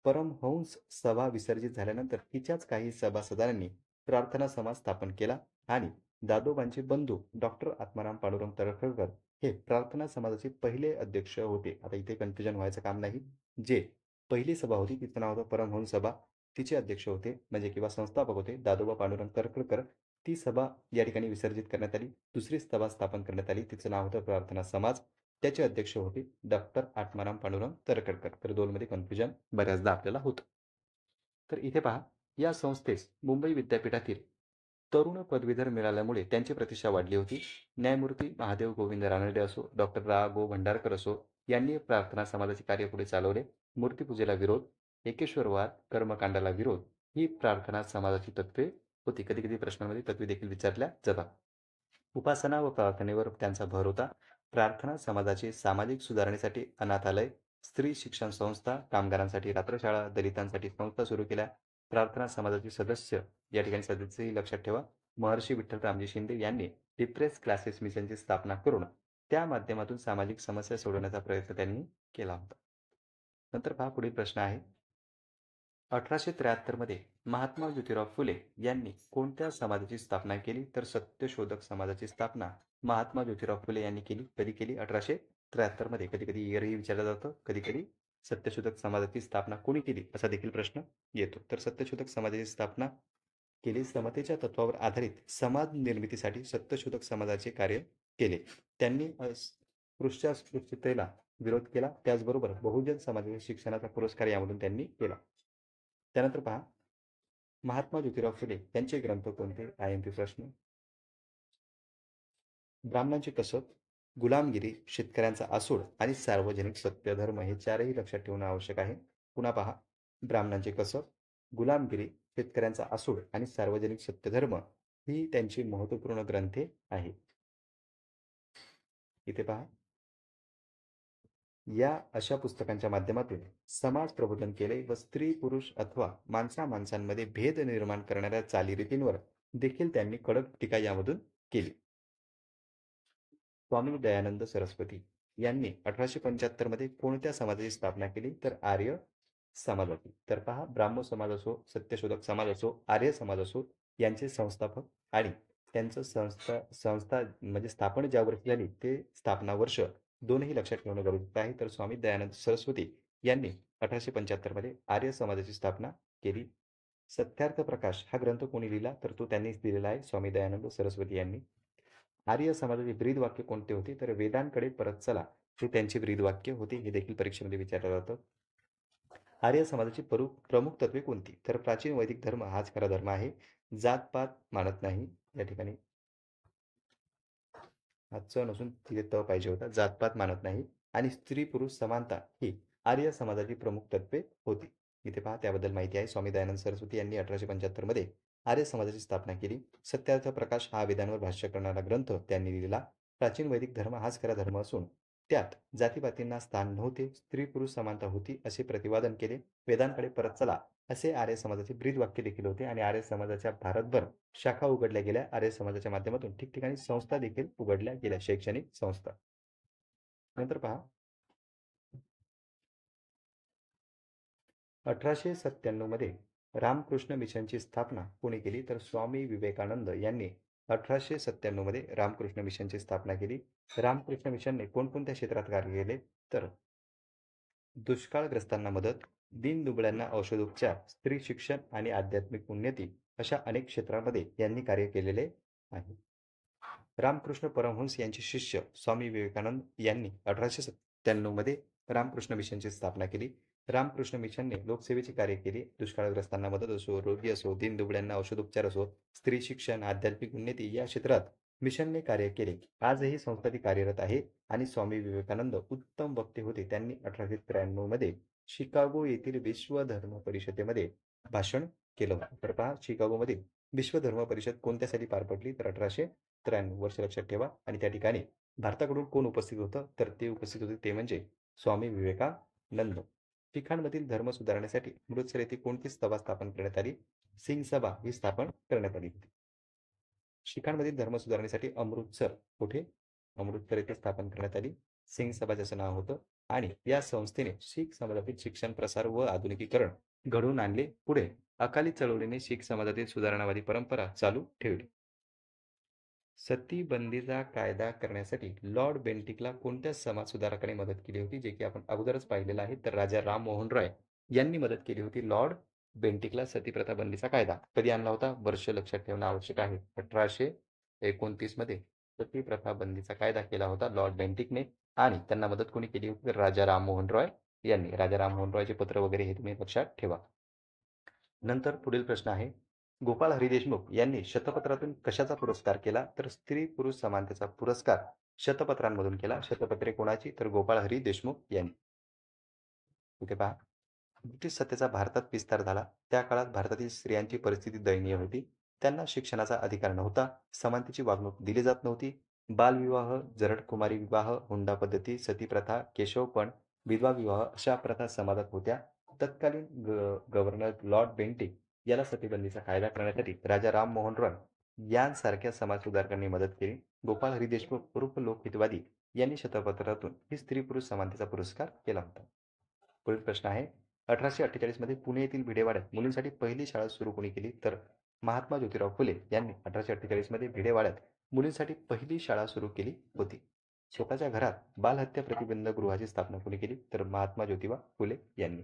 परमहंस सभा विसर्जित झाल्यानंतर तिच्याच काही सभासदांनी प्रार्थना समाज स्थापन केला आणि दादोबांचे बंधू डॉक्टर आत्माराम पांडुरंग तळखरकर हे प्रार्थना समाजाचे पहिले अध्यक्ष होते. आता इथे कन्फ्युजन व्हायचं काम नाही. जे पहिली सभा होती तिचं नाव होतं परमहंस सभा. तिचे अध्यक्ष होते म्हणजे किंवा संस्थापक होते दादोबा पांडुरंग तळखरकर. ती सभा या ठिकाणी विसर्जित करण्यात आली. दुसरी सभा स्थापन करण्यात आली. तिचं नाव होतं प्रार्थना समाज. त्याचे अध्यक्ष होते डॉक्टर आत्माराम पांडुरंग तळखरकर. तर 2 मध्ये कन्फ्युजन बऱ्याचदा आपल्याला होतं. तर इथे पहा, या संस्थेस मुंबई विद्यापीठातील तरुण पदवीधर मिळाल्यामुळे त्यांची प्रतिष्ठा वाढली होती. न्यायमूर्ती महादेव गोविंद रानडे असो, डॉक्टर रा. गो. भंडारकर असो, यांनी प्रार्थना समाजाचे कार्य पुढे चालवले. मूर्तीपूजेला विरोध, एकेश्वरवाद, कर्मकांडाला विरोध ही प्रार्थना समाजाची तत्त्वे होती. कधी-कधी प्रश्नांमध्ये तत्त्वे देखील विचारल्या जातात. उपासना व प्रार्थनेवर त्यांचा भर होता. प्रार्थना समाजाचे सामाजिक सुधारणेसाठी अनाथालय, स्त्री शिक्षण संस्था, कामगारांसाठी रात्रशाळा, दलितांसाठी संस्था सुरू केल्या. प्रार्थना समाजाचे सदस्य या ठिकाणी सदस्यही लक्षात ठेवा. महर्षी विठ्ठल रामजी शिंदे यांनी डिप्रेस क्लासेस मिशनची स्थापना करून त्या माध्यमातून सामाजिक समस्या सोडवण्याचा प्रयत्न त्यांनी केला होता. नंतर पहा पुढील प्रश्न आहे. 1873 मध्ये महात्मा ज्योतिराव फुले यांनी कोणत्या समाजाची स्थापना केली? तर सत्यशोधक समाजाची स्थापना महात्मा ज्योतिराव फुले यांनी केली. कधी केली? 1873 मध्ये. कधी-कधी इयरही विचारलं जातं, कधी-कधी सत्यशोधक समाजाची स्थापना कोणी केली असा देखील प्रश्न येतो. तर सत्यशोधक समाजाची स्थापना केली. समतेच्या तत्वावर आधारित समाज निर्मितीसाठी सत्यशोधक समाजाचे कार्य केले. त्यांनी अस्पृश्यतेला विरोध केला. त्याचबरोबर बहुजन समाजाच्या शिक्षणाचा पुरस्कार यामधून त्यांनी केला. त्यानंतर पहा, महात्मा ज्योतिराव फुले यांचे ग्रंथ कोणते? IMP प्रश्न. ब्राह्मणांची कसब, गुलामगिरी, शेतकऱ्यांचा आसूड आणि सार्वजनिक सत्यधर्म हे चारही लक्षात ठेवणं आवश्यक आहे. पुन्हा पहा, ब्राह्मणांची कसब, गुलामगिरी, शेतकऱ्यांचा आसूड आणि सार्वजनिक सत्यधर्म ही त्यांची महत्त्वपूर्ण ग्रंथे आहेत. इथे पहा, या अशा पुस्तकांच्या माध्यमातून समाज प्रबोधन केले व स्त्री पुरुष अथवा माणसा-माणसांमध्ये भेद निर्माण करणाऱ्या चालीरीतींवर देखील त्यांनी कडक टीका यामधून केली. स्वामी दयानंद सरस्वती यांनी 1875 मध्ये कोणत्या समाजाची स्थापना केली? तर आर्य समाजाची. तर पहा, ब्राह्मो समाज असो, सत्यशोधक समाज असो, आर्य समाज असो यांचे संस्थापक आणि त्यांचं संस्था म्हणजे स्थापना ज्या वर्षी झाली ते स्थापना वर्ष दोनही लक्षात ठेवणं गरजेचं आहे. तर स्वामी दयानंद सरस्वती यांनी 1875 मध्ये आर्य समाजाची स्थापना केली. सत्यार्थ प्रकाश हा ग्रंथ कोणी लिहिला? तर तो त्यांनीच दिलेला आहे, स्वामी दयानंद सरस्वती यांनी. आर्य समाजाचे ब्रीदवाक्य कोणते होते? तर वेदांकडे परत चला हे त्यांचे ब्रीदवाक्य होते. हे देखील परीक्षेमध्ये विचारलं जातं. आर्य समाजाची प्रमुख तत्वे कोणती? तर प्राचीन वैदिक धर्म हाच खरा धर्म आहे. जात-पात मानत नाही. या ठिकाणी हा च नसून तिथे त पाहिजे होता. जात-पात मानत नाही आणि स्त्री-पुरुष समानता ही आर्य समाजाची प्रमुख तत्वे होती. इथे पहा, त्याबद्दल माहिती आहे. स्वामी दयानंद सरस्वती यांनी 1875 मध्ये आर्य समाजाची स्थापना केली. सत्यार्थ प्रकाश हा वेदांवर भाष्य करणारा ग्रंथ त्यांनी लिहिला. प्राचीन वैदिक धर्म हाच खरा धर्म असून त्यात जातीपातींना स्थान नव्हते, स्त्री-पुरुष समानता होती असे प्रतिपादन केले. वेदांकडे परत चला असे आर्य समाजाचे ब्रीदवाक्य देखील होते आणि आर्य समाजाच्या भारतभर शाखा उघडल्या गेल्या. आर्य समाजाच्या माध्यमातून ठिकठिकाणी संस्था देखील उघडल्या गेल्या, शैक्षणिक संस्था. नंतर पहा, 1897 मध्ये रामकृष्ण मिशनची स्थापना कोणी केली? तर स्वामी विवेकानंद यांनी 1897 मध्ये रामकृष्ण मिशनची स्थापना केली. रामकृष्ण मिशनने कोणकोणत्या क्षेत्रात कार्य केले? तर दुष्काळग्रस्तांना मदत, दीनदुबळ्यांना औषधोपचार, स्त्री शिक्षण आणि आध्यात्मिक उन्नती अशा अनेक क्षेत्रांमध्ये यांनी कार्य केलेले आहे. रामकृष्ण परमहंस यांचे शिष्य स्वामी विवेकानंद यांनी 1897 मध्ये रामकृष्ण मिशनची स्थापना केली. रामकृष्ण मिशनने लोकसेवेचे कार्य केले. दुष्काळग्रस्तांना मदत असो, रोगी असो, दीनदुबळ्यांना औषधोपचार असो, स्त्री शिक्षण, आध्यात्मिक उन्नती या क्षेत्रात मिशनने कार्य केले. आजही संस्था ती कार्यरत आहे आणि स्वामी विवेकानंद उत्तम वक्ते होते. त्यांनी 1893 मध्ये शिकागो येथील विश्व धर्म परिषदेमध्ये भाषण केलं होतं. तर पहा, शिकागोमधील विश्व धर्म परिषद कोणत्यासाठी पार पडली? तर 1893 वर्ष लक्षात ठेवा. आणि त्या ठिकाणी भारताकडून कोण उपस्थित होतं? तर ते उपस्थित होते ते म्हणजे स्वामी विवेकानंद. शिखांमधील धर्म सुधारण्यासाठी अमृतसर येथे कोणती सभा स्थापन करण्यात आली? सिंग सभा ही स्थापन करण्यात आली होती. शिखांमधील धर्म सुधारणेसाठी अमृतसर कुठे? अमृतसर येथे स्थापन करण्यात आली. सिंग सभा ज्याचं नाव होतं. आणि या संस्थेने शीख समाजातील शिक्षण प्रसार व आधुनिकीकरण घडवून आणले. पुढे अकाली चळवळीने शीख समाजातील सुधारणावादी परंपरा चालू ठेवली. सतीबंदीचा कायदा करण्यासाठी लॉर्ड बेंटिकला कोणत्या समाजसुधारकाने मदत केली होती? जे की आपण अगोदरच पाहिलेलं आहे. तर राजा राममोहन रॉय यांनी मदत केली होती लॉर्ड बेंटिकला सतीप्रथा बंदीचा कायदा. कधी आणला होता? वर्ष लक्षात ठेवणं आवश्यक आहे. 1829 मध्ये सतीप्रथा बंदीचा कायदा केला होता लॉर्ड बेंटिकने आणि त्यांना मदत कोणी केली होती? तर राजा राममोहन रॉय यांनी. राजा राममोहन रॉयचे पत्र वगैरे हे तुम्ही लक्षात ठेवा. नंतर पुढील प्रश्न आहे. गोपाळ हरी देशमुख यांनी शतपत्रातून कशाचा पुरस्कार केला? तर स्त्री-पुरुष समानतेचा पुरस्कार शतपत्रांमधून केला. शतपत्रे कोणाची? तर गोपाळ हरी देशमुख यांनी. इथे पहा. ब्रिटिश सत्तेचा भारतात विस्तार झाला. त्या काळात भारतातील स्त्रियांची परिस्थिती दयनीय होती. त्यांना शिक्षणाचा अधिकार नव्हता. समानतेची वागणूक दिली जात नव्हती. बालविवाह, जरड कुमारी विवाह, हुंडा पद्धती, सतीप्रथा, केशवपण, विधवा विवाह अशा प्रथा समाजात होत्या. तत्कालीन गव्हर्नर लॉर्ड बेंटिक याला सतीबंदीचा कायदा करण्यासाठी राजा राममोहन रॉय यांसारख्या समाजसुधारकांनी मदत केली. गोपाळ हरी देशमुख उर्फ लोकहितवादी यांनी शतपत्रातून ही स्त्री-पुरुष समानतेचा पुरस्कार केला होता. पुढील प्रश्न आहे. 1848 मध्ये पुणे येथील भिडेवाड्यात मुलींसाठी पहिली शाळा सुरू कोणी केली? तर महात्मा ज्योतिराव फुले यांनी 1848 मध्ये भिडेवाड्यात मुलींसाठी पहिली शाळा सुरू केली होती. स्वतःच्या घरात बालहत्या प्रतिबंध गृहाची स्थापना कोणी केली? तर महात्मा ज्योतिबा फुले यांनी.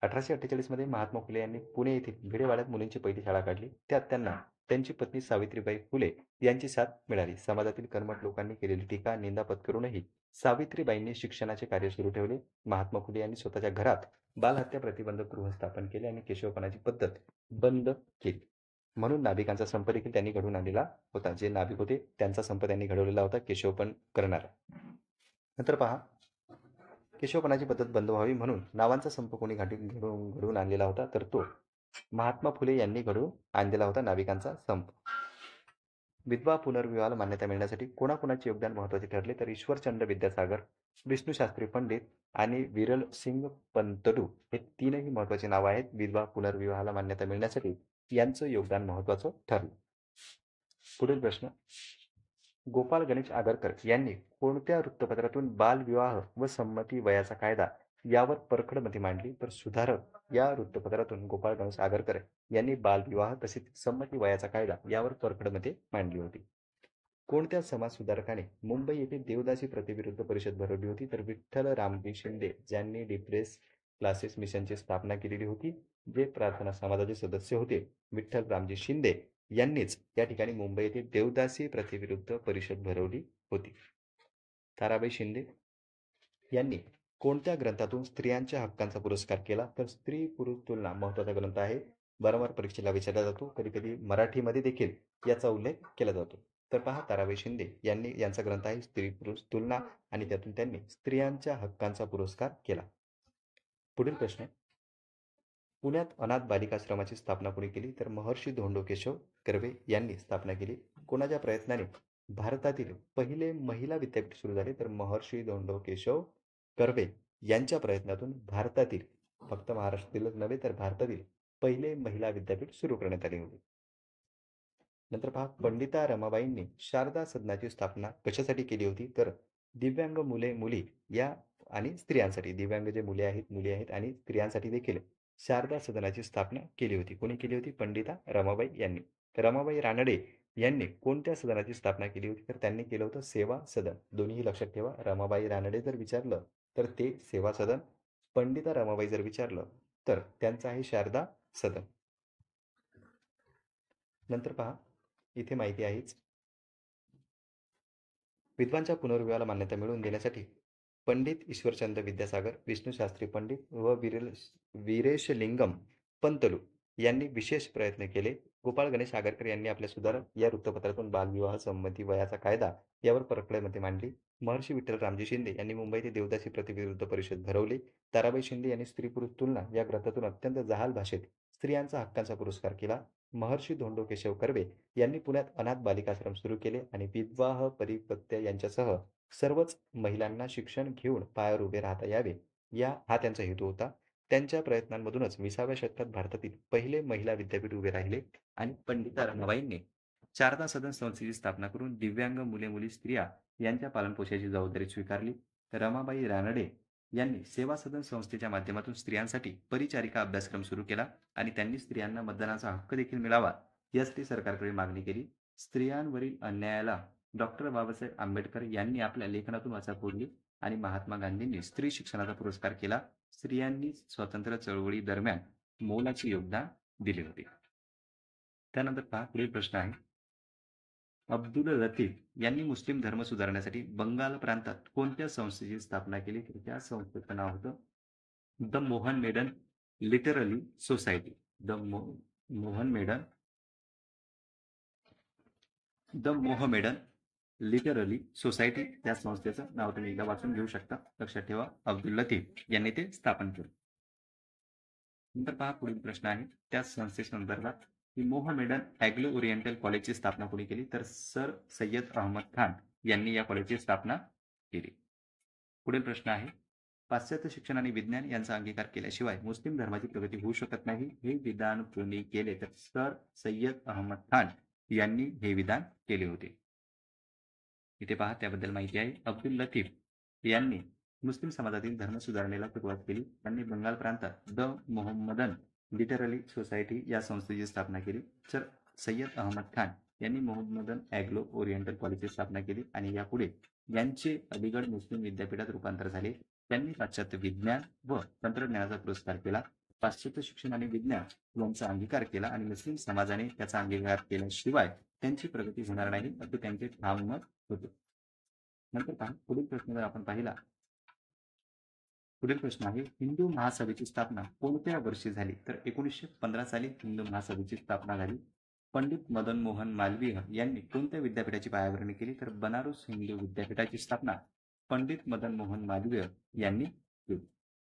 1848 मध्ये महात्मा फुले यांनी पुणे येथील भिडेवाड्यात मुलींची पहिली शाळा काढली. त्यात त्यांना त्यांची पत्नी सावित्रीबाई फुले यांची साथ मिळाली. समाजातील कर्मठ लोकांनी केलेली टीका, निंदा पत्करूनही सावित्रीबाईंनी शिक्षणाचे कार्य सुरू ठेवले. महात्मा फुले यांनी स्वतःच्या घरात बालहत्या प्रतिबंधक गृह स्थापन केले आणि केशवपनाची पद्धत बंद केली. म्हणून नाभिकांचा संप देखील त्यांनी घडवून आणलेला होता. जे नाभिक होते त्यांचा संप त्यांनी घडवलेला होता केशवपन करणारा. नंतर पहा. केशवपनाची पद्धत बंद व्हावी म्हणून नावांचा संप कोणी घडवून आणलेला होता? तर तो महात्मा फुले यांनी घडवून आणलेला होता नाविकांचा संप. विधवा पुनर्विवाहाला मान्यता मिळण्यासाठी कोणाकोणाचे योगदान महत्त्वाचे ठरले? तर ईश्वरचंद्र विद्यासागर, विष्णुशास्त्री पंडित आणि विरल सिंग पंतलू हे तीनही महत्त्वाचे नाव आहेत. विधवा पुनर्विवाहाला मान्यता मिळण्यासाठी यांचं योगदान महत्त्वाचं ठरलं. पुढील प्रश्न. गोपाळ गणेश आगरकर यांनी कोणत्या वृत्तपत्रातून बालविवाह व संमती वयाचा कायदा यावर परखड मते मांडली? तर सुधारक या वृत्तपत्रातून गोपाळ गणेश आगरकर यांनी बालविवाह तसेच संमती वयाचा कायदा यावर परखड मते मांडली होती. कोणत्या समाज सुधारकाने मुंबई येथे देवदासी प्रथेविरुद्ध परिषद भरवली होती? तर विठ्ठल रामजी शिंदे ज्यांनी डिप्रेस क्लासेस मिशनची स्थापना केलेली होती. जे प्रार्थना समाजाचे सदस्य होते विठ्ठल रामजी शिंदे यांनीच या ठिकाणी मुंबई येथे देवदासी प्रथेविरुद्ध परिषद भरवली होती. ताराबाई शिंदे यांनी कोणत्या ग्रंथातून स्त्रियांच्या हक्कांचा पुरस्कार केला? तर स्त्री पुरुष तुलना महत्त्वाचा ग्रंथ आहे. वारंवार परीक्षेला विचारला जातो. कधी कधी मराठीमध्ये देखील याचा उल्लेख केला जातो. तर पहा. ताराबाई शिंदे यांनी यांचा ग्रंथ आहे स्त्री पुरुष तुलना आणि त्यातून त्यांनी स्त्रियांच्या हक्कांचा पुरस्कार केला. पुढील प्रश्न. पुण्यात अनाथ बालिकाश्रमाची स्थापना कोणी केली? तर महर्षी धोंडो केशव कर्वे यांनी स्थापना केली. कोणाच्या प्रयत्नाने भारतातील पहिले महिला विद्यापीठ सुरू झाले? तर महर्षी धोंडो केशव कर्वे यांच्या प्रयत्नातून भारतातील, फक्त महाराष्ट्रातीलच नव्हे तर भारतातील पहिले महिला विद्यापीठ सुरू करण्यात आले होते. नंतर पहा. पंडिता रमाबाईंनी शारदा सदनाची स्थापना कशासाठी केली होती? तर दिव्यांग मुले मुली या आणि स्त्रियांसाठी. दिव्यांग जे मुली आहेत आणि स्त्रियांसाठी देखील शारदा सदनाची स्थापना केली होती. कोणी केली होती? पंडिता रमाबाई यांनी. रमाबाई रानडे यांनी कोणत्या सदनाची स्थापना केली होती? तर त्यांनी केलं होतं सेवा सदन. दोन्ही लक्षात ठेवा. रमाबाई रानडे जर विचारलं तर ते सेवा सदन, पंडिता रमाबाई जर विचारलं तर त्यांचं आहे शारदा सदन. नंतर पहा. इथे माहिती आहेच. विद्वांच्या पुनर्विवाहाला मान्यता मिळवून देण्यासाठी पंडित ईश्वरचंद्र विद्यासागर, विष्णुशास्त्री पंडित व वीरेशलिंगम पंतलू यांनी विशेष प्रयत्न केले. गोपाळ गणेश आगरकर यांनी आपल्या सुधारक या वृत्तपत्रातून बालविवाह संमती वयाचा कायदा यावर परखड मते मांडली. महर्षी विठ्ठल रामजी शिंदे यांनी मुंबई येथे देवदासी प्रथेविरुद्ध परिषद भरवली. ताराबाई शिंदे यांनी स्त्री पुरुष तुलना या ग्रंथातून अत्यंत जहाल भाषेत स्त्रियांचा हक्कांचा पुरस्कार केला. महर्षी धोंडो केशव कर्वे यांनी पुण्यात अनाथ बालिकाश्रम सुरू केले आणि विधवाह परिपत्य यांच्यासह सर्वच महिलांना शिक्षण घेऊन पायावर उभे राहता यावे हा त्यांचा हेतू होता. त्यांच्या प्रयत्नांमधूनच 20व्या शतकात भारतातील पहिले महिला विद्यापीठ उभे राहिले आणि पंडिता रमाबाईंनी शारदा सदन संस्थेची स्थापना करून दिव्यांग मुले मुली स्त्रिया यांच्या पालनपोषणाची जबाबदारी स्वीकारली. रमाबाई रानडे यांनी सेवा सदन संस्थेच्या माध्यमातून स्त्रियांसाठी परिचारिका अभ्यासक्रम सुरू केला आणि त्यांनी स्त्रियांना मतदानाचा हक्क देखील मिळावा यासाठी सरकारकडे मागणी केली. स्त्रियांवरील अन्यायाला डॉक्टर बाबासाहेब आंबेडकर यांनी आपल्या लेखनातून वाचा फोडली आणि महात्मा गांधींनी स्त्री शिक्षणाचा पुरस्कार केला. स्त्रियांनी स्वातंत्र्य चळवळी दरम्यान मोलाचे योगदान दिले होते. त्यानंतर पहा पुढील प्रश्न आहे. अब्दुल लतीफ यांनी मुस्लिम धर्म सुधारण्यासाठी बंगाल प्रांतात कोणत्या संस्थेची स्थापना केली? तर त्या संस्थेचं नाव होतं the Mohammedan literary society. The Mohammedan the Mohammedan literary society त्या संस्थेचं नाव तुम्ही एकदा वाचून घेऊ शकता. लक्षात ठेवा, अब्दुल लतीफ यांनी ते स्थापन केले. नंतर पहा पुढील प्रश्न आहे. त्या संस्थेसंदर्भात की मोहमेडन अँग्लो ओरिएंटल कॉलेजची स्थापना कोणी केली? तर सर सय्यद अहमद खान यांनी या कॉलेजची स्थापना केली. पुढील प्रश्न आहे. पाश्चात्य शिक्षण आणि विज्ञान यांचा अंगीकार केल्याशिवाय मुस्लिम धर्माची प्रगती होऊ शकत नाही, हे विधान कोणी केले? तर सर सय्यद अहमद खान यांनी हे विधान केले होते. इथे पहा त्याबद्दल माहिती आहे. अब्दुल लतीफ यांनी मुस्लिम समाजातील धर्म सुधारणेला सुरुवात केली. त्यांनी बंगाल प्रांतात द मोहम्मदन लिटररी सोसायटी या संस्थेची स्थापना केली. सर सय्यद अहमद खान यांनी मोहम्मदन अँग्लो ओरिएंटल कॉलेजची स्थापना केली आणि यापुढे यांचे अलीगड मुस्लिम विद्यापीठात रूपांतर झाले. त्यांनी पाश्चात्य विज्ञान व तंत्रज्ञानाचा पुरस्कार केला. पाश्चात्य शिक्षण आणि विज्ञान यांचा अंगीकार केला आणि मुस्लिम समाजाने त्याचा अंगीकार केल्याशिवाय त्यांची प्रगती होणार नाही असे त्यांचे ठाम मत होते. नंतर पहा पुढील प्रश्न जर आपण पाहिला. पुढील प्रश्न आहे. हिंदू महासभेची स्थापना कोणत्या वर्षी झाली? तर 1915 साली हिंदू महासभेची स्थापना झाली. पंडित मदन मोहन मालवीय यांनी कोणत्या विद्यापीठाची पायाभरणी केली? तर बनारस हिंदू विद्यापीठाची स्थापना पंडित मदन मोहन मालवीय यांनी केली.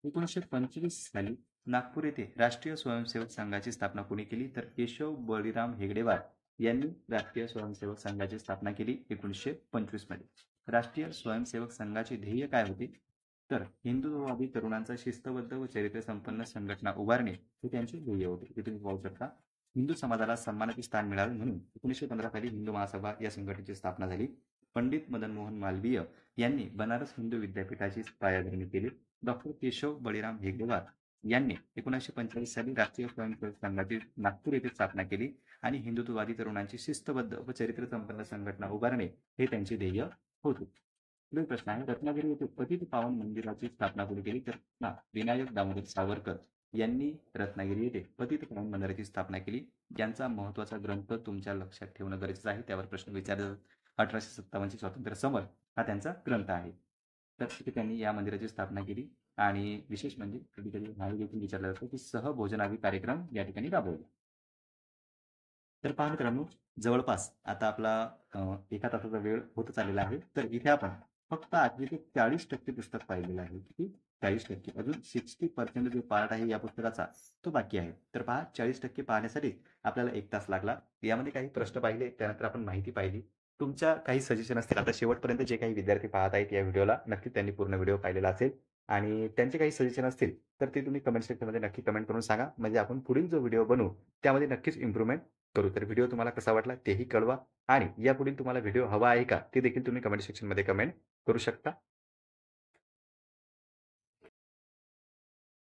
1925 साली नागपूर येथे राष्ट्रीय स्वयंसेवक संघाची स्थापना कोणी केली? तर केशव बळीराम हेगडेवार यांनी राष्ट्रीय स्वयंसेवक संघाची स्थापना केली 1925 मध्ये. राष्ट्रीय स्वयंसेवक संघाचे ध्येय काय होते? तर हिंदुत्ववादी तरुणांचा शिस्तबद्ध व चरित्रसंपन्न संघटना उभारणे हे त्यांचे ध्येय होते. हे तुम्ही पाहू शकता. हिंदू समाजाला सन्मानाचे स्थान मिळावे म्हणून 1915 साली हिंदू महासभा या संघटनेची स्थापना झाली. पंडित मदन मोहन मालवीय यांनी बनारस हिंदू विद्यापीठाची पायाभरणी केली. डॉक्टर केशव बळीराम हेगडेवार यांनी 1945 साली राष्ट्रीय स्वयंसेवक संघाची नागपूर येथे स्थापना केली आणि हिंदुत्ववादी तरुणांची शिस्तबद्ध व चरित्रसंपन्न संघटना उभारणे हे त्यांचे ध्येय होते. पुढील प्रश्न आहे. रत्नागिरी येथे पतित पावन मंदिराची स्थापना कोणी केली? तर विनायक दामोदर सावरकर यांनी रत्नागिरी येथे पतित पावन मंदिराची स्थापना केली. ज्यांचा महत्वाचा ग्रंथ तुमच्या लक्षात ठेवणं गरजेचं आहे. त्यावर प्रश्न विचारले. 1857 स्वातंत्र्य समर हा त्यांचा ग्रंथ आहे. तर तिथे त्यांनी या मंदिराची स्थापना केली आणि विशेष म्हणजे कधी कधी नाव देखील विचारलं जातं की सहभोजनादी कार्यक्रम या ठिकाणी राबवले. तर पहा मित्रांनो, जवळपास आता आपला 1 तासाचा वेळ होत चाललेला आहे. तर इथे आपण फक्त 8 ते 40% पुस्तक पाहिलेलं आहे. किती? 40%. अजून 60% जो पार्ट आहे या पुस्तकाचा तो बाकी आहे. तर पहा 40% पाहण्यासाठी आपल्याला 1 तास लागला. यामध्ये काही प्रश्न पाहिले, त्यानंतर आपण माहिती पाहिली. तुमच्या काही सजेशन असतील, आता शेवटपर्यंत जे काही विद्यार्थी पाहत आहेत या व्हिडिओला, नक्की त्यांनी पूर्ण व्हिडिओ पाहिलेला असेल आणि त्यांचे काही सजेशन असतील, तर ते तुम्ही कमेंट सेक्शनमध्ये नक्की कमेंट करून सांगा. म्हणजे आपण पुढील जो व्हिडिओ बनवू त्यामध्ये नक्कीच इम्प्रूव्हमेंट करू. तर व्हिडिओ तुम्हाला कसा वाटला तेही कळवा आणि यापुढील तुम्हाला व्हिडिओ हवा आहे का ते देखील तुम्ही कमेंट सेक्शनमध्ये कमेंट करू शकता.